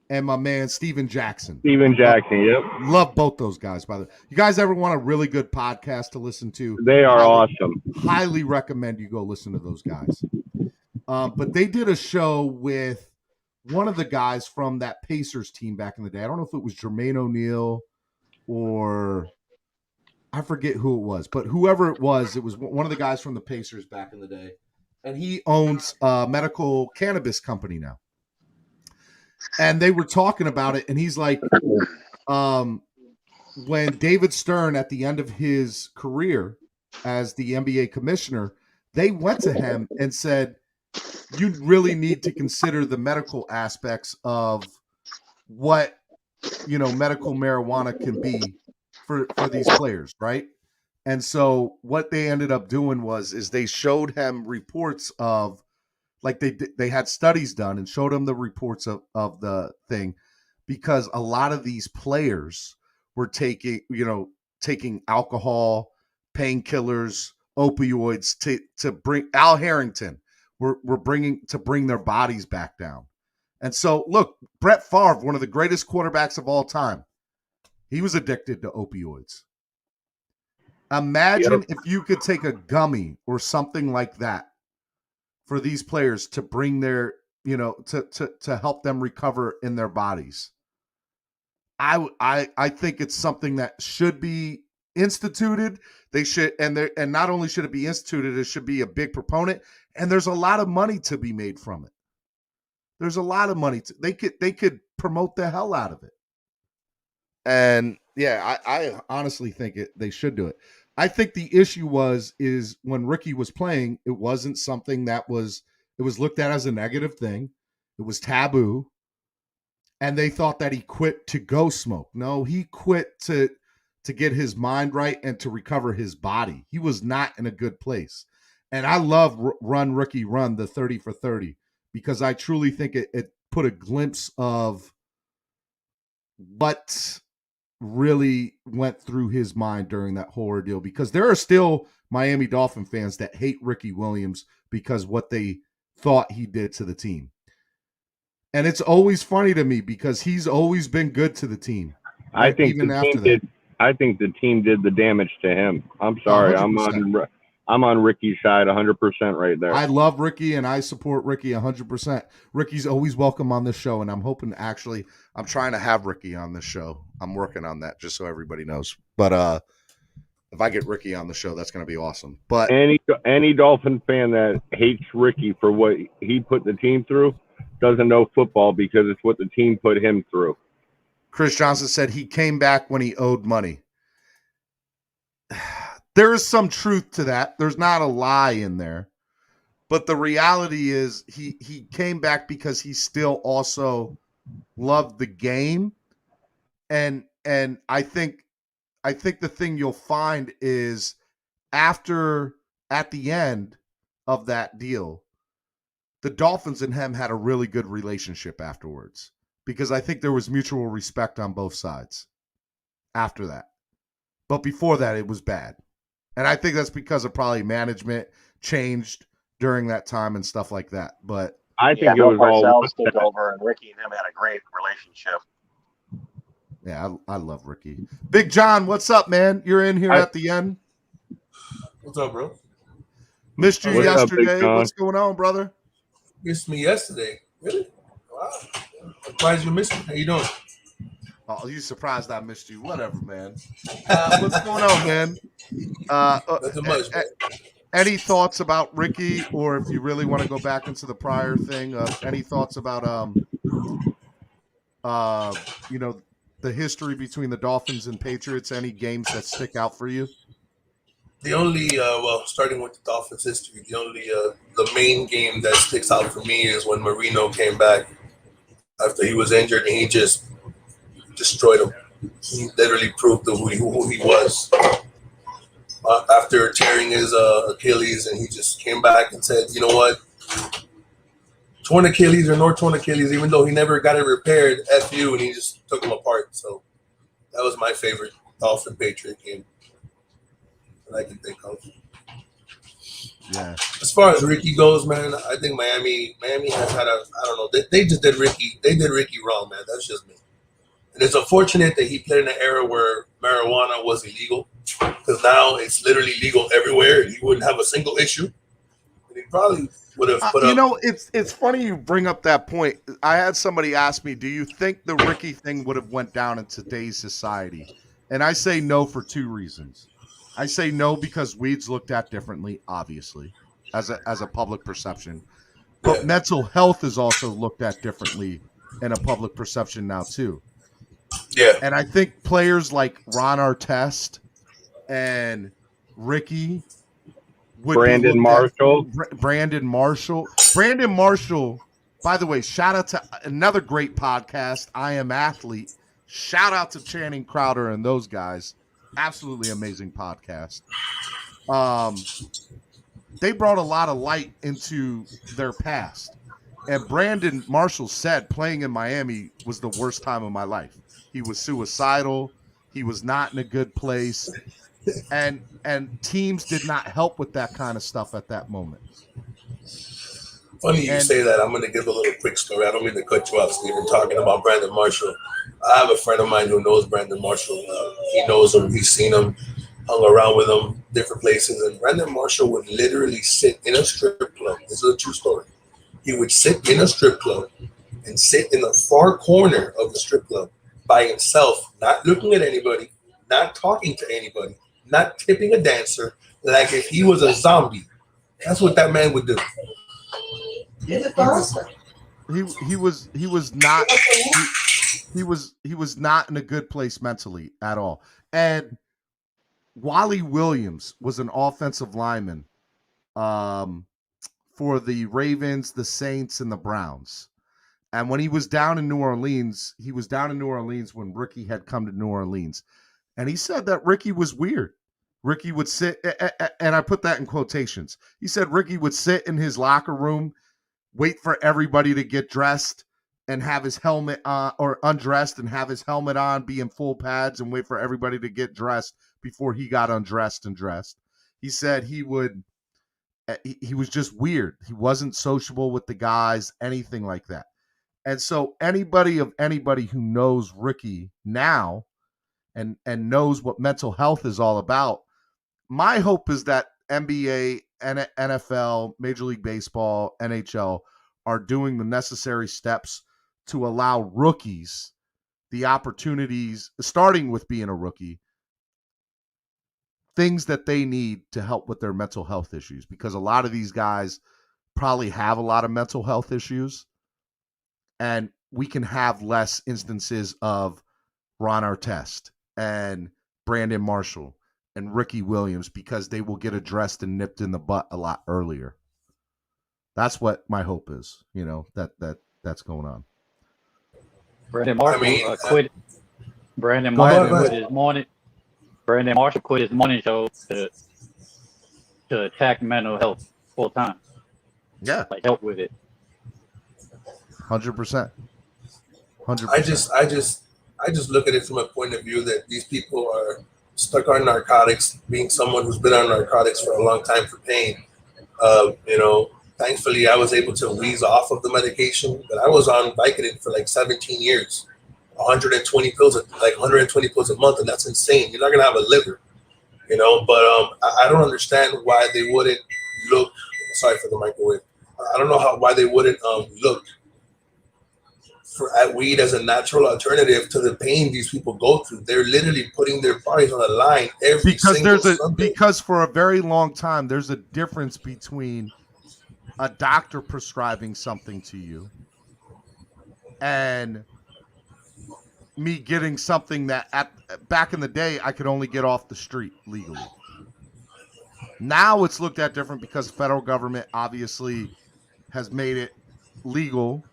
Speaker 9: and my man Steven Jackson.
Speaker 10: Yep.
Speaker 9: Love both those guys, by the way. You guys ever want a really good podcast to listen to?
Speaker 10: They are awesome.
Speaker 9: Highly recommend you go listen to those guys. But they did a show with one of the guys from that Pacers team back in the day. I don't know if it was Jermaine O'Neal or I forget who it was, but whoever it was one of the guys from the Pacers back in the day. And he owns a medical cannabis company now. And they were talking about it, and he's like, when David Stern, at the end of his career as the NBA commissioner, they went to him and said, you really need to consider the medical aspects of what, medical marijuana can be for these players, right? And so what they ended up doing is they showed him reports of, like they had studies done and showed him the reports of the thing, because a lot of these players were taking alcohol, painkillers, opioids to bring Al Harrington. We're bringing their bodies back down. And so look, Brett Favre, one of the greatest quarterbacks of all time, he was addicted to opioids. Imagine if you could take a gummy or something like that for these players to bring their, to help them recover in their bodies. I think it's something that should be instituted. They should, and not only should it be instituted, it should be a big proponent. And there's a lot of money to be made from it. There's a lot of money. They could promote the hell out of it. And yeah, I honestly think they should do it. I think the issue is when Ricky was playing, it wasn't something it was looked at as a negative thing. It was taboo. And they thought that he quit to go smoke. No, he quit to get his mind right and to recover his body. He was not in a good place. And I love Run Rookie Run, the 30 for 30, because I truly think it put a glimpse of what really went through his mind during that whole ordeal, because there are still Miami Dolphin fans that hate Ricky Williams because what they thought he did to the team. And it's always funny to me because he's always been good to the team.
Speaker 10: I think
Speaker 9: even
Speaker 10: the
Speaker 9: after
Speaker 10: team
Speaker 9: that.
Speaker 10: did. I think the team did the damage to him. I'm sorry.
Speaker 9: 100%.
Speaker 10: I'm on Ricky's side 100% right there.
Speaker 9: I love Ricky and I support Ricky 100%. Ricky's always welcome on this show, and I'm hoping I'm trying to have Ricky on this show. I'm working on that just so everybody knows. But if I get Ricky on the show, that's going to be awesome. But
Speaker 10: any Dolphin fan that hates Ricky for what he put the team through doesn't know football, because it's what the team put him through.
Speaker 9: Chris Johnson said he came back when he owed money. There is some truth to that. There's not a lie in there. But the reality is he came back because he still also loved the game. And I think the thing you'll find is at the end of that deal, the Dolphins and him had a really good relationship afterwards, because I think there was mutual respect on both sides after that. But before that, it was bad. And I think that's because of probably management changed during that time and stuff like that. But
Speaker 10: I think it was all
Speaker 12: took over, and Ricky and him had a great relationship.
Speaker 9: Yeah, I love Ricky. Big John, what's up, man? You're in here at the end.
Speaker 14: What's up, bro?
Speaker 9: Missed you yesterday. What's going on, brother?
Speaker 14: Missed me yesterday. Really? Wow. Surprised you missed me. How you doing?
Speaker 9: Oh, you surprised I missed you. Whatever, man. What's going on, man?
Speaker 14: Nothing much, man.
Speaker 9: Any thoughts about Ricky, or if you really want to go back into the prior thing, any thoughts about the history between the Dolphins and Patriots? Any games that stick out for you?
Speaker 14: The only starting with the Dolphins history, the main game that sticks out for me is when Marino came back after he was injured, and he just destroyed him. He literally proved who he was. After tearing his Achilles, and he just came back and said, you know what? Torn Achilles or no torn Achilles, even though he never got it repaired, F you, and he just took him apart. So that was my favorite Dolphin Patriot game that I can think of.
Speaker 9: Yeah.
Speaker 14: As far as Ricky goes, man, I think Miami has had I don't know, they just did Ricky wrong, man. That's just me. And it's unfortunate that he played in an era where marijuana was illegal, because now it's literally legal everywhere, and he wouldn't have a single issue. And he probably would have put up.
Speaker 9: It's funny you bring up that point. I had somebody ask me, do you think the Ricky thing would have went down in today's society? And I say no for two reasons. I say no because weed's looked at differently, obviously, as a public perception. But mental health is also looked at differently in a public perception now, too.
Speaker 14: Yeah.
Speaker 9: And I think players like Ron Artest and Ricky would
Speaker 10: Brandon Marshall.
Speaker 9: Brandon Marshall, by the way, shout out to another great podcast, I Am Athlete. Shout out to Channing Crowder and those guys. Absolutely amazing podcast. They brought a lot of light into their past. And Brandon Marshall said playing in Miami was the worst time of my life. He was suicidal. He was not in a good place. And teams did not help with that kind of stuff at that moment.
Speaker 14: Funny you say that. I'm going to give a little quick story. I don't mean to cut you off, Stephen, talking about Brandon Marshall. I have a friend of mine who knows Brandon Marshall. He knows him. He's seen him, hung around with him, different places. And Brandon Marshall would literally sit in a strip club. This is a true story. He would sit in a strip club and sit in the far corner of the strip club by himself, not looking at anybody, not talking to anybody, not tipping a dancer, like if he was a zombie. That's what that man would do.
Speaker 9: He was not in a good place mentally at all. And Wally Williams was an offensive lineman for the Ravens, the Saints, and the Browns. And when he was down in New Orleans, when Ricky had come to New Orleans. And he said that Ricky was weird. Ricky would sit, and I put that in quotations. He said Ricky would sit in his locker room, wait for everybody to get dressed and have his helmet on, or undressed and have his helmet on, be in full pads and wait for everybody to get dressed before he got undressed and dressed. He said he was just weird. He wasn't sociable with the guys, anything like that. And so anybody who knows Ricky now and knows what mental health is all about, my hope is that NBA, NFL, Major League Baseball, NHL are doing the necessary steps to allow rookies the opportunities, starting with being a rookie, things that they need to help with their mental health issues, because a lot of these guys probably have a lot of mental health issues, and we can have less instances of Ron Artest and Brandon Marshall and Ricky Williams, because they will get addressed and nipped in the butt a lot earlier. That's what my hope is, that's going on.
Speaker 11: Brandon Marshall quit. Brandon Marshall quit his morning show to attack mental health full time.
Speaker 9: Yeah,
Speaker 11: like help with it.
Speaker 9: 100%.
Speaker 14: I just look at it from a point of view that these people are stuck on narcotics. Being someone who's been on narcotics for a long time for pain, thankfully I was able to wheeze off of the medication, but I was on Vicodin for like 17 years, 120 pills a month, and that's insane. You're not gonna have a liver, But I don't understand why they wouldn't look. Sorry for the microwave. I don't know why they wouldn't look at weed as a natural alternative to the pain these people go through. They're literally putting their bodies on the line
Speaker 9: because for a very long time there's a difference between a doctor prescribing something to you and me getting something that back in the day I could only get off the street legally. Now it's looked at different because the federal government obviously has made it legal.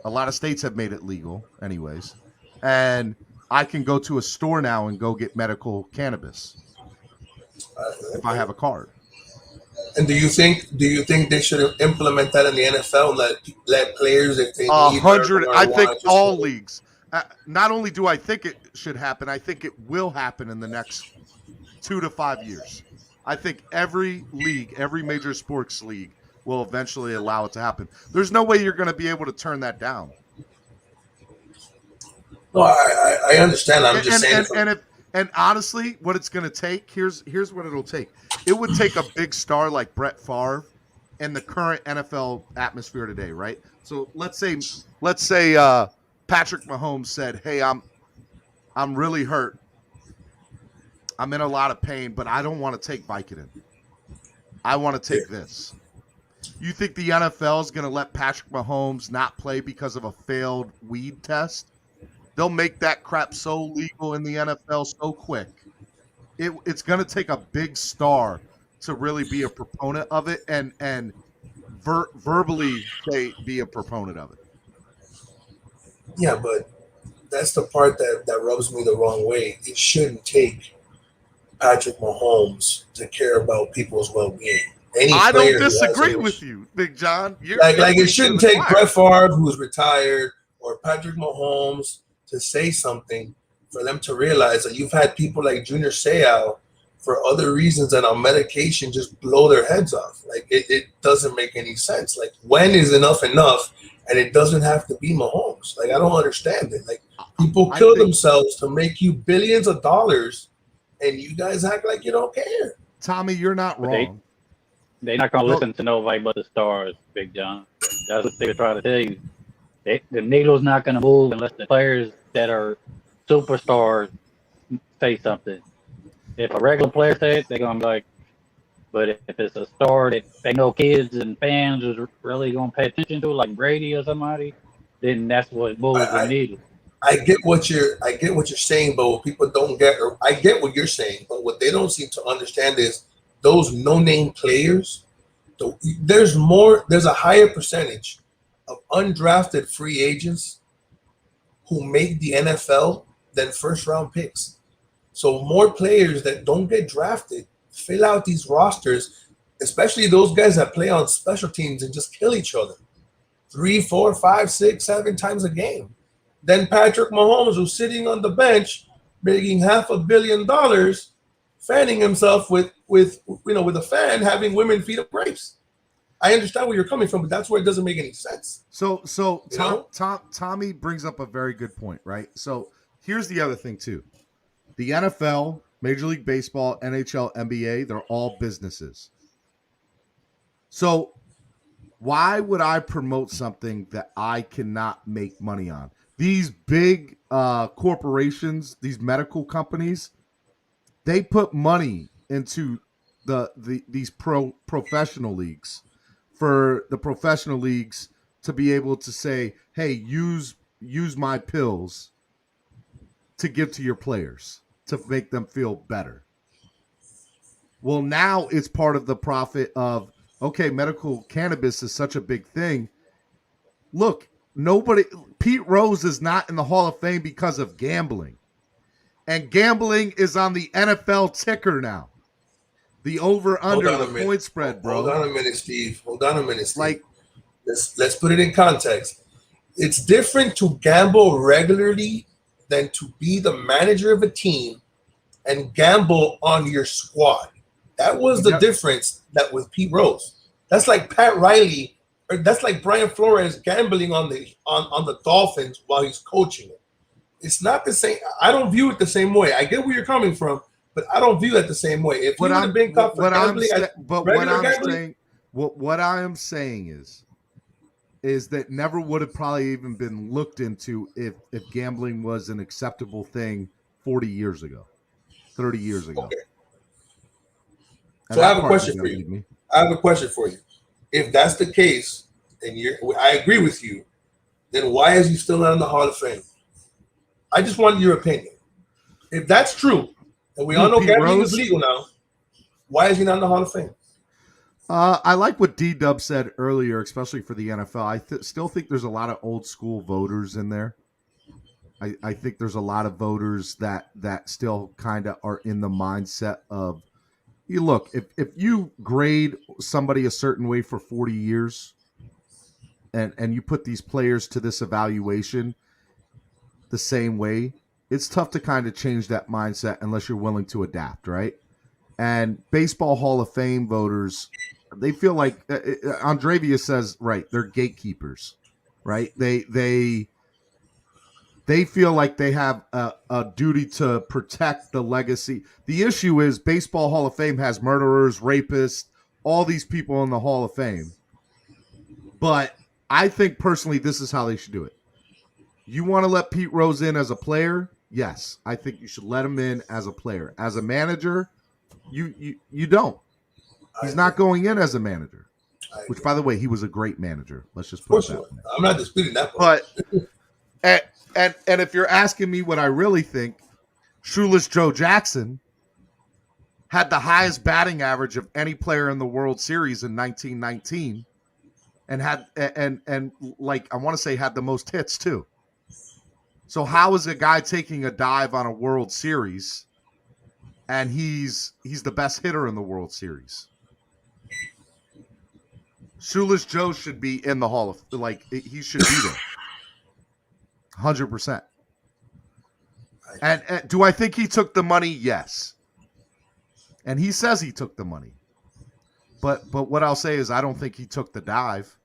Speaker 9: A lot of states have made it legal anyways. And I can go to a store now and go get medical cannabis if I have a card.
Speaker 14: And do you think they should implement that in the NFL? Let players, if they need
Speaker 9: 100. I think all leagues. Not only do I think it should happen, I think it will happen in the next 2 to 5 years. I think every league, every major sports league, will eventually allow it to happen. There's no way you're going to be able to turn that down.
Speaker 14: No, I understand. I'm just saying.
Speaker 9: And honestly, what it's going to take, here's what it'll take. It would take a big star like Brett Favre in the current NFL atmosphere today, right? So let's say Patrick Mahomes said, "Hey, I'm really hurt. I'm in a lot of pain, but I don't want to take Vicodin. I want to take this." You think the NFL is going to let Patrick Mahomes not play because of a failed weed test? They'll make that crap so legal in the NFL so quick. It's going to take a big star to really be a proponent of it and verbally be a proponent of it.
Speaker 14: Yeah, but that's the part that rubs me the wrong way. It shouldn't take Patrick Mahomes to care about people's well-being.
Speaker 9: I don't disagree with you, Big John.
Speaker 14: Like it shouldn't take Brett Favre, who's retired, or Patrick Mahomes to say something for them to realize that you've had people like Junior Seau for other reasons and on medication just blow their heads off. Like it doesn't make any sense. Like when is enough? And it doesn't have to be Mahomes. Like I don't understand it. Like people kill themselves to make you billions of dollars, and you guys act like you don't care.
Speaker 9: Tommy, you're not wrong.
Speaker 11: They're not going to listen to nobody but the stars, Big John. That's what they were trying to tell you. The needle's not going to move unless the players that are superstars say something. If a regular player says it, they're going to be like, but if it's a star that they know kids and fans is really going to pay attention to, like Brady or somebody, then that's what moves the needle.
Speaker 14: I get what you're saying, but what people don't get, or I get what you're saying, but what they don't seem to understand is those no-name players, there's a higher percentage of undrafted free agents who make the NFL than first-round picks. So more players that don't get drafted fill out these rosters, especially those guys that play on special teams and just kill each other 3, 4, 5, 6, 7 times a game. Then Patrick Mahomes, who's sitting on the bench, making $500 million, fanning himself with a fan, having women feed him grapes. I understand where you're coming from, but that's where it doesn't make any sense.
Speaker 9: So Tommy brings up a very good point, right? So here's the other thing too. The NFL, Major League Baseball, NHL, NBA, they're all businesses. So why would I promote something that I cannot make money on? These big corporations, these medical companies, they put money into these professional leagues for the professional leagues to be able to say, hey, use my pills to give to your players to make them feel better. Well, now it's part of the profit of, okay, medical cannabis is such a big thing. Look, Pete Rose is not in the Hall of Fame because of gambling. And gambling is on the NFL ticker now. The over-under, the point spread, bro.
Speaker 14: Hold on a minute, Steve. Like, let's put it in context. It's different to gamble regularly than to be the manager of a team and gamble on your squad. That was the difference that with Pete Rose. That's like Pat Riley, or that's like Brian Flores gambling on the Dolphins while he's coaching it. It's not the same. I don't view it the same way. I get where you're coming from, but I don't view it the same way. If you would have been caught for gambling,
Speaker 9: what I am saying is that never would have probably even been looked into if gambling was an acceptable thing 40 years ago, 30 years ago.
Speaker 14: Okay. So I have a question for you. If that's the case, and I agree with you, then why is he still not in the Hall of Fame? I just wanted your opinion. If that's true, and we all know gambling is legal now, why is he not in the Hall of Fame?
Speaker 9: I like what D-Dub said earlier, especially for the NFL. I still think there's a lot of old school voters in there. I think there's a lot of voters that still kind of are in the mindset of, you look, if you grade somebody a certain way for 40 years and you put these players to this evaluation the same way, it's tough to kind of change that mindset unless you're willing to adapt, right? And Baseball Hall of Fame voters, they feel like Andravia says, right, they're gatekeepers, right? They feel like they have a duty to protect the legacy. The issue is Baseball Hall of Fame has murderers, rapists, all these people in the Hall of Fame. But I think personally this is how they should do it. You want to let Pete Rose in as a player? Yes, I think you should let him in as a player. As a manager, you don't. He's not going in as a manager. Which, by the way, he was a great manager. Let's just put it that way.
Speaker 14: I'm not disputing that part.
Speaker 9: But and if you're asking me what I really think, Shoeless Joe Jackson had the highest batting average of any player in the World Series in 1919, and had and like I want to say had the most hits too. So how is a guy taking a dive on a World Series and he's the best hitter in the World Series? Shoeless Joe should be in the Hall of, he should be there. 100%. And do I think he took the money? Yes. And he says he took the money. But what I'll say is I don't think he took the dive.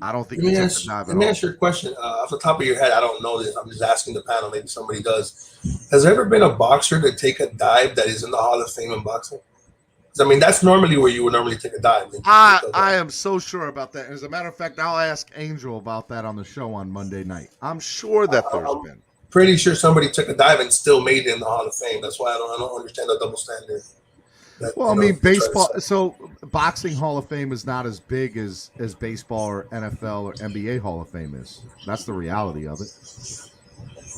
Speaker 9: I don't think he took the dive at all.
Speaker 14: Let me ask you a question. Off the top of your head, I don't know this. I'm just asking the panel. Maybe somebody does. Has there ever been a boxer to take a dive that is in the Hall of Fame in boxing? I mean, that's normally where you would normally take a dive.
Speaker 9: I am so sure about that. As a matter of fact, I'll ask Angel about that on the show on Monday night. I'm sure that there's been.
Speaker 14: Pretty sure somebody took a dive and still made it in the Hall of Fame. That's why I don't understand the double standard.
Speaker 9: Well, I mean, baseball. So boxing Hall of Fame is not as big as baseball or NFL or NBA Hall of Fame is. That's the reality of it.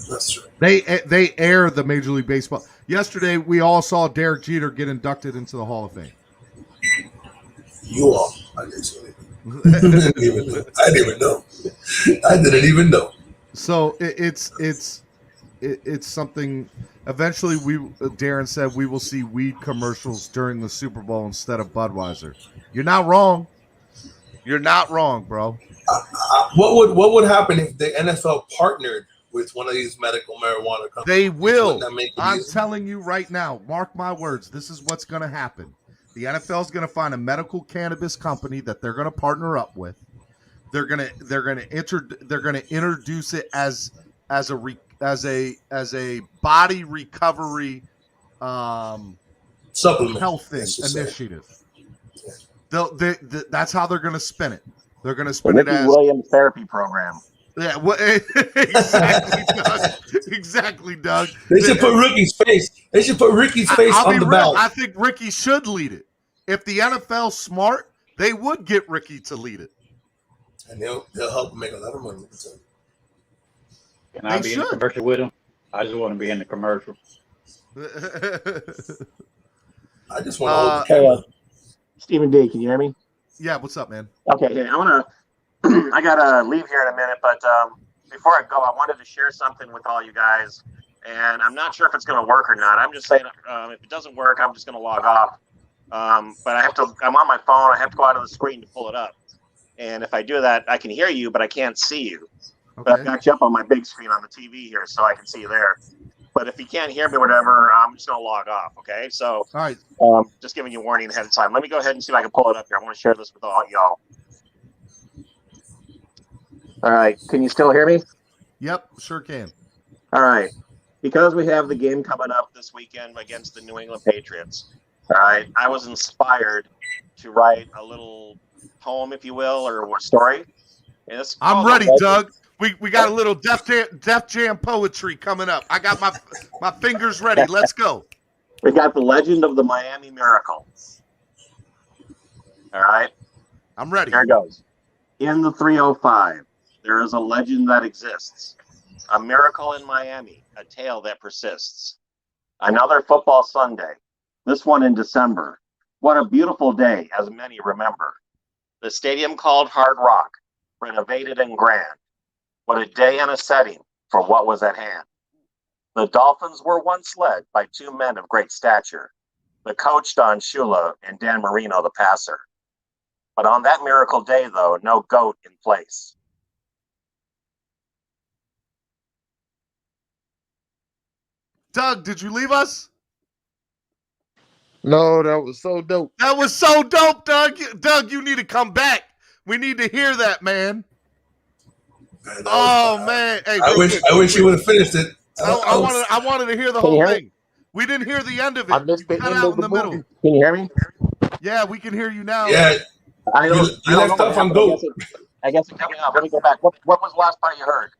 Speaker 14: That's true.
Speaker 9: They air the Major League Baseball. Yesterday, we all saw Derek Jeter get inducted into the Hall of Fame.
Speaker 14: You all. I didn't even know. I didn't even know.
Speaker 9: So it's it's something. Eventually, Darren said we will see weed commercials during the Super Bowl instead of Budweiser. You're not wrong. You're not wrong, bro.
Speaker 14: What would happen if the NFL partnered with one of these medical marijuana companies?
Speaker 9: They will.
Speaker 14: Wouldn't that make it
Speaker 9: I'm
Speaker 14: easier?
Speaker 9: telling you right now. Mark my words. This is what's going to happen. The NFL is going to find a medical cannabis company that they're going to partner up with. They're going to introduce it as a body recovery
Speaker 14: supplement
Speaker 9: health initiative. That's how they're going to spin it. They're going to
Speaker 12: The
Speaker 9: spin it
Speaker 12: Ricky
Speaker 9: as
Speaker 12: Williams therapy program.
Speaker 9: yeah. Exactly, Doug. Exactly, Doug.
Speaker 14: They should put Ricky's face. They should put Ricky's face
Speaker 9: I'll
Speaker 14: on
Speaker 9: be
Speaker 14: the
Speaker 9: real.
Speaker 14: ballot.
Speaker 9: I think Ricky should lead it. If the NFL's smart, they would get Ricky to lead it.
Speaker 14: And they'll help him make a lot of money.
Speaker 11: Can I be in the commercial with him? I just want to be in the commercial.
Speaker 14: I just want to hold the camera.
Speaker 12: Stephen D, can you hear me?
Speaker 9: Yeah, what's up, man?
Speaker 12: Okay, hey, I gotta leave here in a minute, but before I go, I wanted to share something with all you guys, and I'm not sure if it's gonna work or not. I'm just saying, if it doesn't work, I'm just gonna log off. But I'm on my phone. I have to go out of the screen to pull it up, and if I do that, I can hear you, but I can't see you. Okay. But I've got you up on my big screen on the TV here, so I can see you there. But if you can't hear me or whatever, I'm just gonna log off. Okay, so
Speaker 9: all right.
Speaker 12: Just giving you a warning ahead of time. Let me go ahead and see if I can pull it up here. I want to share this with all y'all. All right, can you still hear me?
Speaker 9: Yep, sure can.
Speaker 12: All right, because we have the game coming up this weekend against the New England Patriots. All right, I was inspired to write a little poem, if you will, or story.
Speaker 9: I'm ready, Doug. We got a little Def Jam poetry coming up. I got my fingers ready. Let's go.
Speaker 12: We got the legend of the Miami Miracle. All right.
Speaker 9: I'm ready.
Speaker 12: Here it goes. In the 305, there is a legend that exists. A miracle in Miami, a tale that persists. Another football Sunday, this one in December. What a beautiful day, as many remember. The stadium called Hard Rock, renovated and grand. What a day and a setting for what was at hand. The Dolphins were once led by two men of great stature, the coach Don Shula and Dan Marino, the passer. But on that miracle day, though, no GOAT in place.
Speaker 9: Doug, did you leave us?
Speaker 13: No, that was so dope.
Speaker 9: That was so dope, Doug. Doug, you need to come back. We need to hear that, man. Oh man! Hey,
Speaker 14: I wish you would have finished it.
Speaker 9: I wanted to hear the whole thing. We didn't hear the end of it.
Speaker 13: I missed the
Speaker 9: cut
Speaker 13: end
Speaker 9: out
Speaker 13: of
Speaker 9: in the
Speaker 13: the
Speaker 9: middle.
Speaker 13: movie.
Speaker 12: Can you hear me?
Speaker 9: Yeah, we can hear you now.
Speaker 14: Yeah.
Speaker 12: I
Speaker 14: You left off on GOAT.
Speaker 12: I guess it's coming up. Let me go back. What was the last part you heard?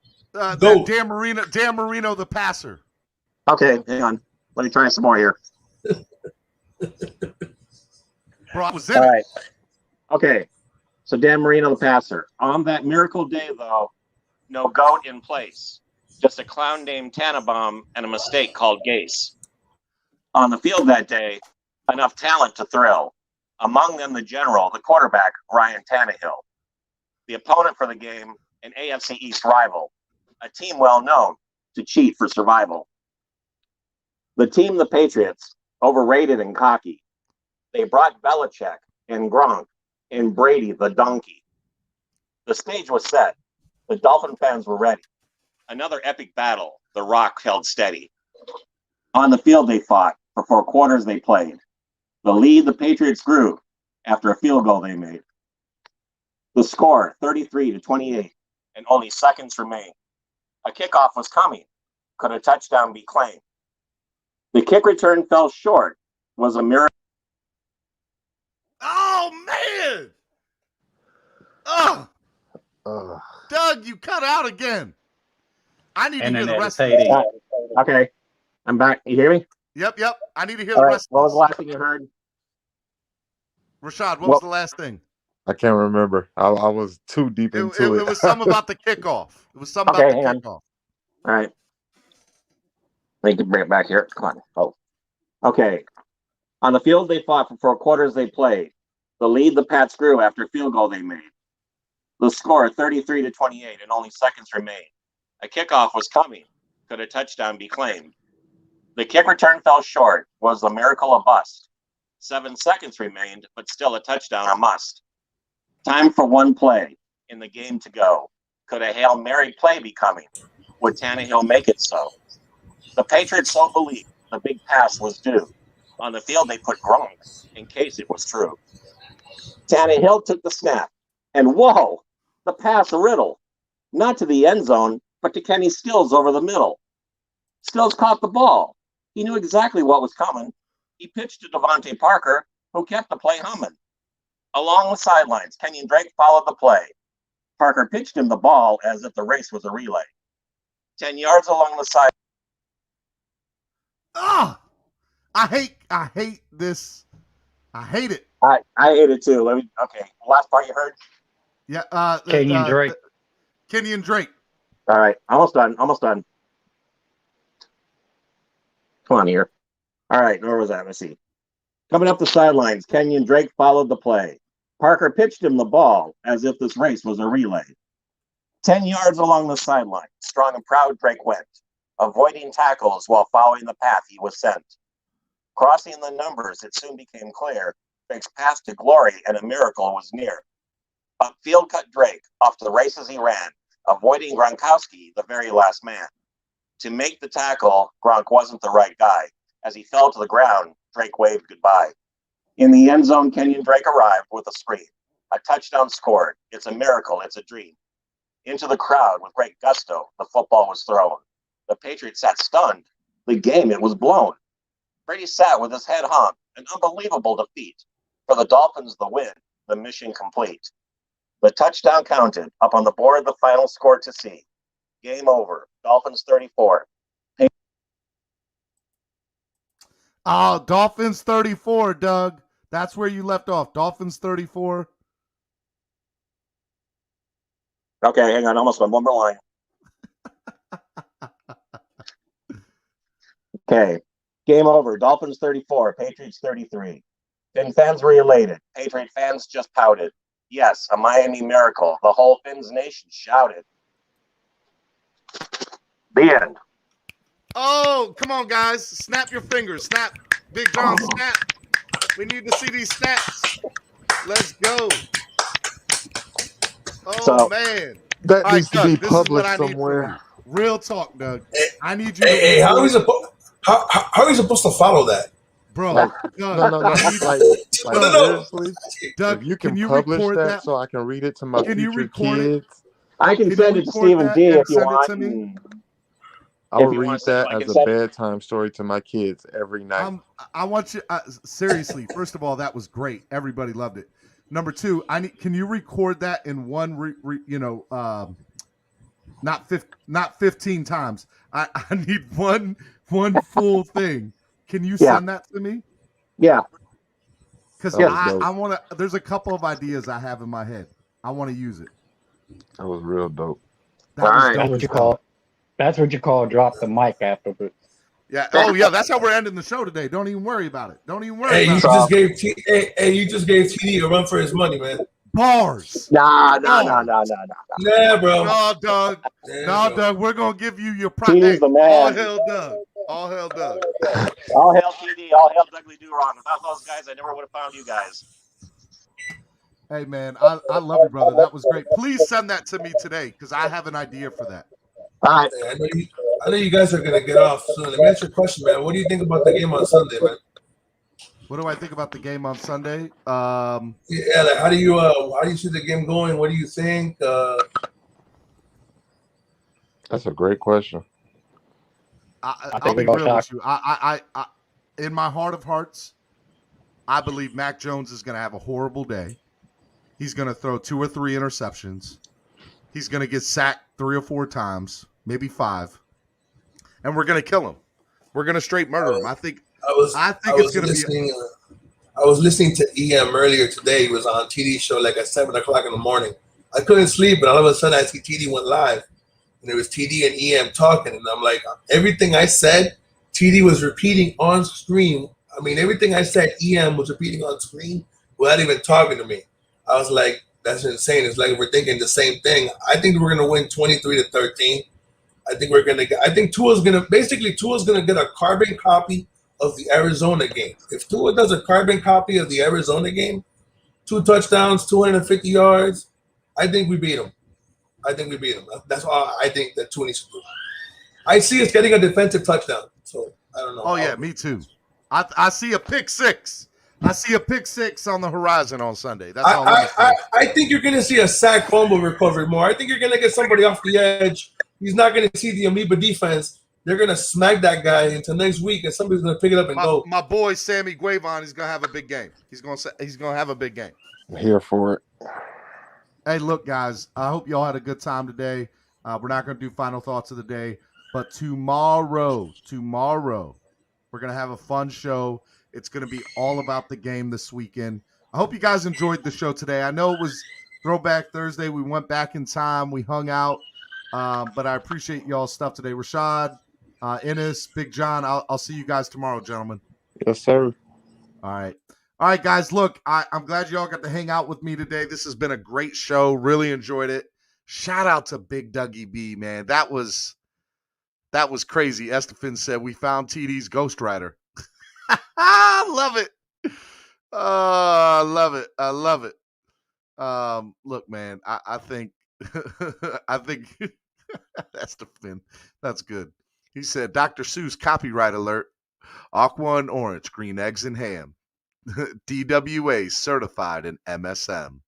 Speaker 9: Dan Marino, the passer.
Speaker 12: Okay, hang on. Let me try some more here.
Speaker 9: Bro, I was in
Speaker 12: All
Speaker 9: it.
Speaker 12: right. Okay. So Dan Marino, the passer. On that miracle day, though, no GOAT in place. Just a clown named Tannenbaum and a mistake called Gase. On the field that day, enough talent to thrill. Among them, the general, the quarterback, Ryan Tannehill. The opponent for the game, an AFC East rival. A team well known to cheat for survival. The team, the Patriots, overrated and cocky. They brought Belichick and Gronk and Brady the donkey. The stage was set. The Dolphin fans were ready. Another epic battle. The Rock held steady. On the field they fought. For 4 quarters they played. The lead the Patriots grew after a field goal they made. The score, 33-28, and only seconds remained. A kickoff was coming. Could a touchdown be claimed? The kick return fell short. Was a miracle.
Speaker 9: Oh man! Oh, Doug, you cut out again. I need to hear the rest of it.
Speaker 12: Okay, I'm back. You hear me?
Speaker 9: Yep. I need to hear
Speaker 12: All
Speaker 9: the
Speaker 12: right.
Speaker 9: rest.
Speaker 12: What was the last thing you heard?
Speaker 9: Rashad, what was the last thing?
Speaker 13: I can't remember. I was too deep into it.
Speaker 9: It was something about the kickoff. It was something
Speaker 12: Okay,
Speaker 9: about the
Speaker 12: hang on.
Speaker 9: kickoff.
Speaker 12: All right. Let me bring it back here. Come on. Oh. Okay. On the field they fought for 4 quarters they played. The lead the Pats grew after a field goal they made. The score, 33-28, and only seconds remained. A kickoff was coming. Could a touchdown be claimed? The kick return fell short. Was the miracle a bust? 7 seconds remained, but still a touchdown a must. Time for one play in the game to go. Could a Hail Mary play be coming? Would Tannehill make it so? The Patriots so believed the big pass was due. On the field, they put Gronk in case it was true. Tannehill took the snap, and whoa, the pass riddle. Not to the end zone, but to Kenny Stills over the middle. Stills caught the ball. He knew exactly what was coming. He pitched to Devontae Parker, who kept the play humming. Along the sidelines, Kenyon Drake followed the play. Parker pitched him the ball as if the race was a relay. 10 yards along the side.
Speaker 9: Ah, I hate this. I hate it.
Speaker 12: I hate it too. Okay. Last part you heard?
Speaker 9: Yeah.
Speaker 11: Kenyon Drake.
Speaker 9: Kenyon Drake.
Speaker 12: All right. Almost done. Come on here. All right. Where was that? Let's see. Coming up the sidelines, Kenyon Drake followed the play. Parker pitched him the ball as if this race was a relay. 10 yards along the sideline, strong and proud Drake went, avoiding tackles while following the path he was sent. Crossing the numbers, it soon became clear Drake's path to glory and a miracle was near. Upfield cut Drake off the races he ran, avoiding Gronkowski, the very last man. To make the tackle, Gronk wasn't the right guy. As he fell to the ground, Drake waved goodbye. In the end zone, Kenyon Drake arrived with a scream. A touchdown scored. It's a miracle. It's a dream. Into the crowd with great gusto, the football was thrown. The Patriots sat stunned. The game, it was blown. Brady sat with his head hung. An unbelievable defeat. For the Dolphins, the win. The mission complete. The touchdown counted. Up on the board, the final score to see. Game over. Dolphins 34.
Speaker 9: Dolphins 34, Doug. That's where you left off. Dolphins 34.
Speaker 12: Okay, hang on. Almost one more line. Okay. Game over. Dolphins 34. Patriots 33. Fin fans were elated. Patriot fans just pouted. Yes, a Miami miracle. The whole Fins nation shouted. The end.
Speaker 9: Oh, come on, guys. Snap your fingers. Snap. Big John, snap. We need to see these snaps. Let's go. Oh, man.
Speaker 13: That
Speaker 9: All
Speaker 13: needs
Speaker 9: right,
Speaker 13: to be
Speaker 9: Doug, this is what
Speaker 13: published
Speaker 9: I need
Speaker 13: somewhere.
Speaker 9: from you. Real talk, Doug. I need you
Speaker 14: Hey,
Speaker 9: to
Speaker 14: how are you supposed to follow that?
Speaker 9: Bro,
Speaker 13: No. Like seriously,
Speaker 9: Doug,
Speaker 13: if you can
Speaker 9: you
Speaker 13: publish
Speaker 9: record
Speaker 13: that so I can read it to my
Speaker 9: Can you
Speaker 13: future
Speaker 9: record it?
Speaker 13: kids,
Speaker 12: I can send it to Stephen D if you
Speaker 9: send
Speaker 12: want.
Speaker 9: it to me?
Speaker 13: I will
Speaker 12: If you
Speaker 13: read
Speaker 12: want,
Speaker 13: that
Speaker 12: I
Speaker 13: as
Speaker 12: can
Speaker 13: a
Speaker 12: send-
Speaker 13: bedtime story to my kids every night.
Speaker 9: I want you seriously. First of all, that was great. Everybody loved it. Number two, can you record that in one? Not 15 times. I need one full thing. Can you send that to me?
Speaker 12: Yeah.
Speaker 9: Because
Speaker 13: That was
Speaker 9: I want to. There's a couple of ideas I have in my head. I want to use it.
Speaker 13: That was real dope.
Speaker 11: That's what you call drop the mic afterwards.
Speaker 9: Yeah. Oh, yeah. That's how we're ending the show today. Don't even worry about it. Don't even worry
Speaker 14: Hey,
Speaker 9: about
Speaker 14: you
Speaker 9: it.
Speaker 14: just gave TD a run for his money, man.
Speaker 9: Bars.
Speaker 12: Nah, bro.
Speaker 14: Nah,
Speaker 9: Doug.
Speaker 14: bro.
Speaker 9: Doug. We're gonna give you your
Speaker 12: TD's the man.
Speaker 9: All hell, Doug. All hell, Doug.
Speaker 12: All hail TD. All hail Dougly Durong. Without those guys, I never would have found you guys.
Speaker 9: Hey, man, I love you, brother. That was great. Please send that to me today because I have an idea for that.
Speaker 12: All right.
Speaker 14: Hey, I know you guys are gonna get off soon. Let me ask you a question, man. What do you think about the game on Sunday, man?
Speaker 9: What do I think about the game on Sunday?
Speaker 14: Yeah, like how do you see the game going? What do you think?
Speaker 13: That's a great question.
Speaker 9: I'll be real with you. I in my heart of hearts, I believe Mac Jones is going to have a horrible day. He's going to throw 2 or 3 interceptions. He's going to get sacked 3 or 4 times, maybe 5, and we're going to kill him. We're going to straight murder him. I think it's going to be.
Speaker 14: I was listening to EM earlier today. He was on TD show like at 7 o'clock in the morning. I couldn't sleep, but all of a sudden I see TD went live, and it was TD and EM talking, and I'm like, everything I said, TD was repeating on screen. I mean, everything I said, EM was repeating on screen without even talking to me. I was like, that's insane. It's like we're thinking the same thing. I think we're gonna win 23-13. I think Tua's gonna get a carbon copy of the Arizona game. If Tua does a carbon copy of the Arizona game, 2 touchdowns, 250 yards, I think we beat him. That's why I think that Tua needs to do. I see us getting a defensive touchdown. So I don't know.
Speaker 9: Oh yeah, me too. I see a pick six. I see a pick six on the horizon on Sunday. That's all I'm saying.
Speaker 14: I think you're going to see a sack fumble recovery more. I think you're going to get somebody off the edge. He's not going to see the amoeba defense. They're going to smack that guy into next week, and somebody's going to pick it up and go.
Speaker 9: My boy Sammy Guavon is going to have a big game. He's going to have a big game.
Speaker 13: I'm here for it.
Speaker 9: Hey, look, guys, I hope y'all had a good time today. We're not going to do final thoughts of the day, but tomorrow, we're going to have a fun show. It's going to be all about the game this weekend. I hope you guys enjoyed the show today. I know it was Throwback Thursday. We went back in time. We hung out, but I appreciate y'all's stuff today. Rashad, Ennis, Big John, I'll see you guys tomorrow, gentlemen.
Speaker 13: Yes, sir.
Speaker 9: All right, guys, look, I'm glad y'all got to hang out with me today. This has been a great show. Really enjoyed it. Shout out to Big Dougie B, man. That was crazy. Estefan said we found TD's ghostwriter. I love it. I love it. Look, man, I think that's the fin. That's good. He said, Dr. Seuss copyright alert. Aqua and orange, green eggs and ham. DWA certified in MSM.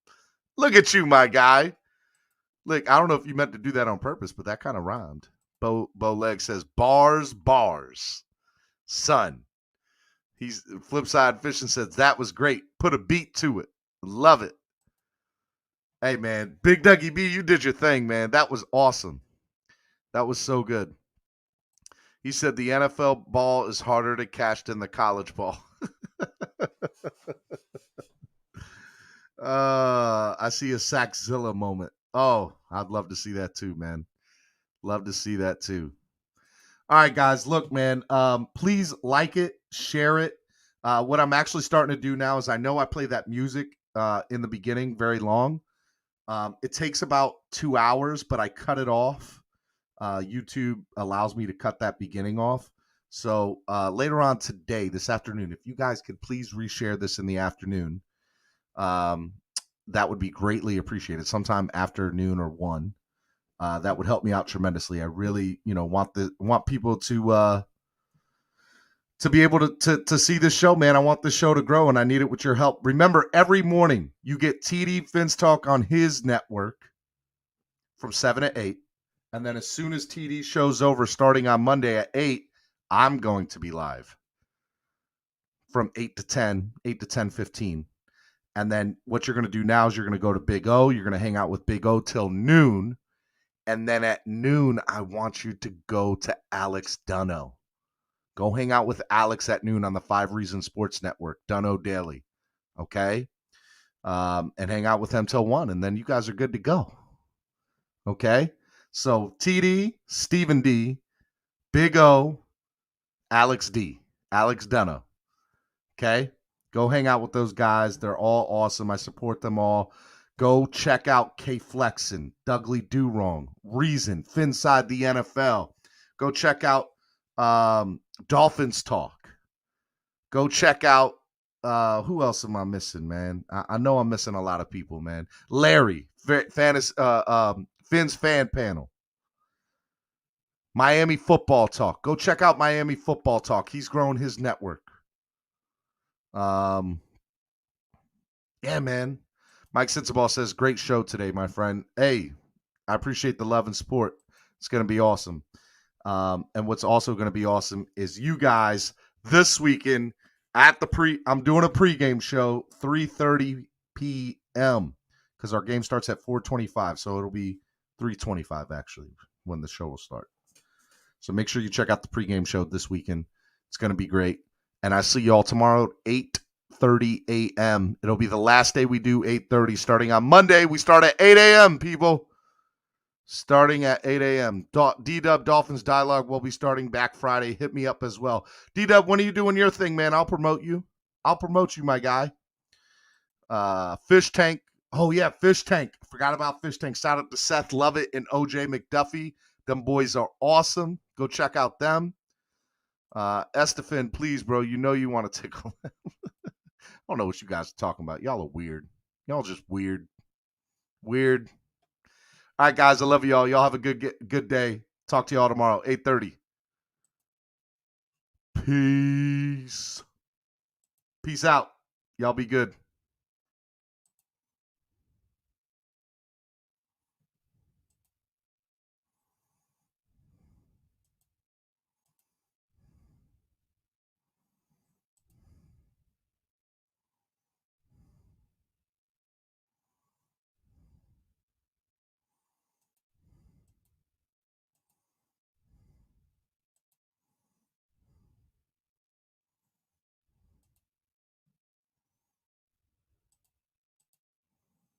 Speaker 9: Look at you, my guy. Look, I don't know if you meant to do that on purpose, but that kind of rhymed. Bo Leg says, bars. Son. He's Flipside Fishing says, that was great. Put a beat to it. Love it. Hey, man. Big Dougie B, you did your thing, man. That was awesome. That was so good. He said the NFL ball is harder to catch than the college ball. I see a Saxzilla moment. Oh, I'd love to see that too, man. Love to see that too. All right, guys, look, man, please like it, share it. What I'm actually starting to do now is I know I play that music in the beginning very long. It takes about 2 hours, but I cut it off. YouTube allows me to cut that beginning off. So later on today, this afternoon, if you guys could please reshare this in the afternoon, that would be greatly appreciated. Sometime after noon or 1. That would help me out tremendously. I really, want people to be able to see this show, man. I want this show to grow, and I need it with your help. Remember, every morning you get TD Fins Talk on his network from 7 to 8. And then as soon as TD show's over, starting on Monday at 8, I'm going to be live from 8 to 10:15. And then what you're going to do now is you're going to go to Big O. You're going to hang out with Big O till noon. And then at noon, I want you to go to Alex Dunno. Go hang out with Alex at noon on the 5 Reasons Sports Network, Dunno Daily. Okay? And hang out with him till 1. And then you guys are good to go. Okay? So TD, Stephen D, Big O, Alex D, Alex Dunno. Okay? Go hang out with those guys. They're all awesome. I support them all. Go check out K Flexin, Dougley Do Wrong, Reason, Finside the NFL. Go check out Dolphins Talk. Go check out who else am I missing, man? I know I'm missing a lot of people, man. Larry, Finn's Fan Panel. Miami Football Talk. Go check out Miami Football Talk. He's grown his network. Yeah, man. Mike Sitzaball says, great show today, my friend. Hey, I appreciate the love and support. It's going to be awesome. And what's also going to be awesome is you guys this weekend at I'm doing a pregame show, 3:30 p.m. because our game starts at 4:25. So it'll be 3:25 actually when the show will start. So make sure you check out the pregame show this weekend. It's going to be great. And I see you all tomorrow at 8:30 a.m. It'll be the last day we do 8:30. Starting on Monday, we start at 8 a.m., people. Starting at 8 a.m. D-Dub Dolphins Dialogue will be starting back Friday. Hit me up as well. D-Dub, when are you doing your thing, man? I'll promote you. I'll promote you, my guy. Fish Tank. Oh, yeah, Fish Tank. Forgot about Fish Tank. Shout out to Seth Lovett and OJ McDuffie. Them boys are awesome. Go check out them. Estefan, please, bro. You know you want to tickle. I don't know what you guys are talking about. Y'all are weird. Y'all just weird. Weird. All right, guys. I love y'all. Y'all have a good day. Talk to y'all tomorrow, 8:30. Peace. Peace out. Y'all be good.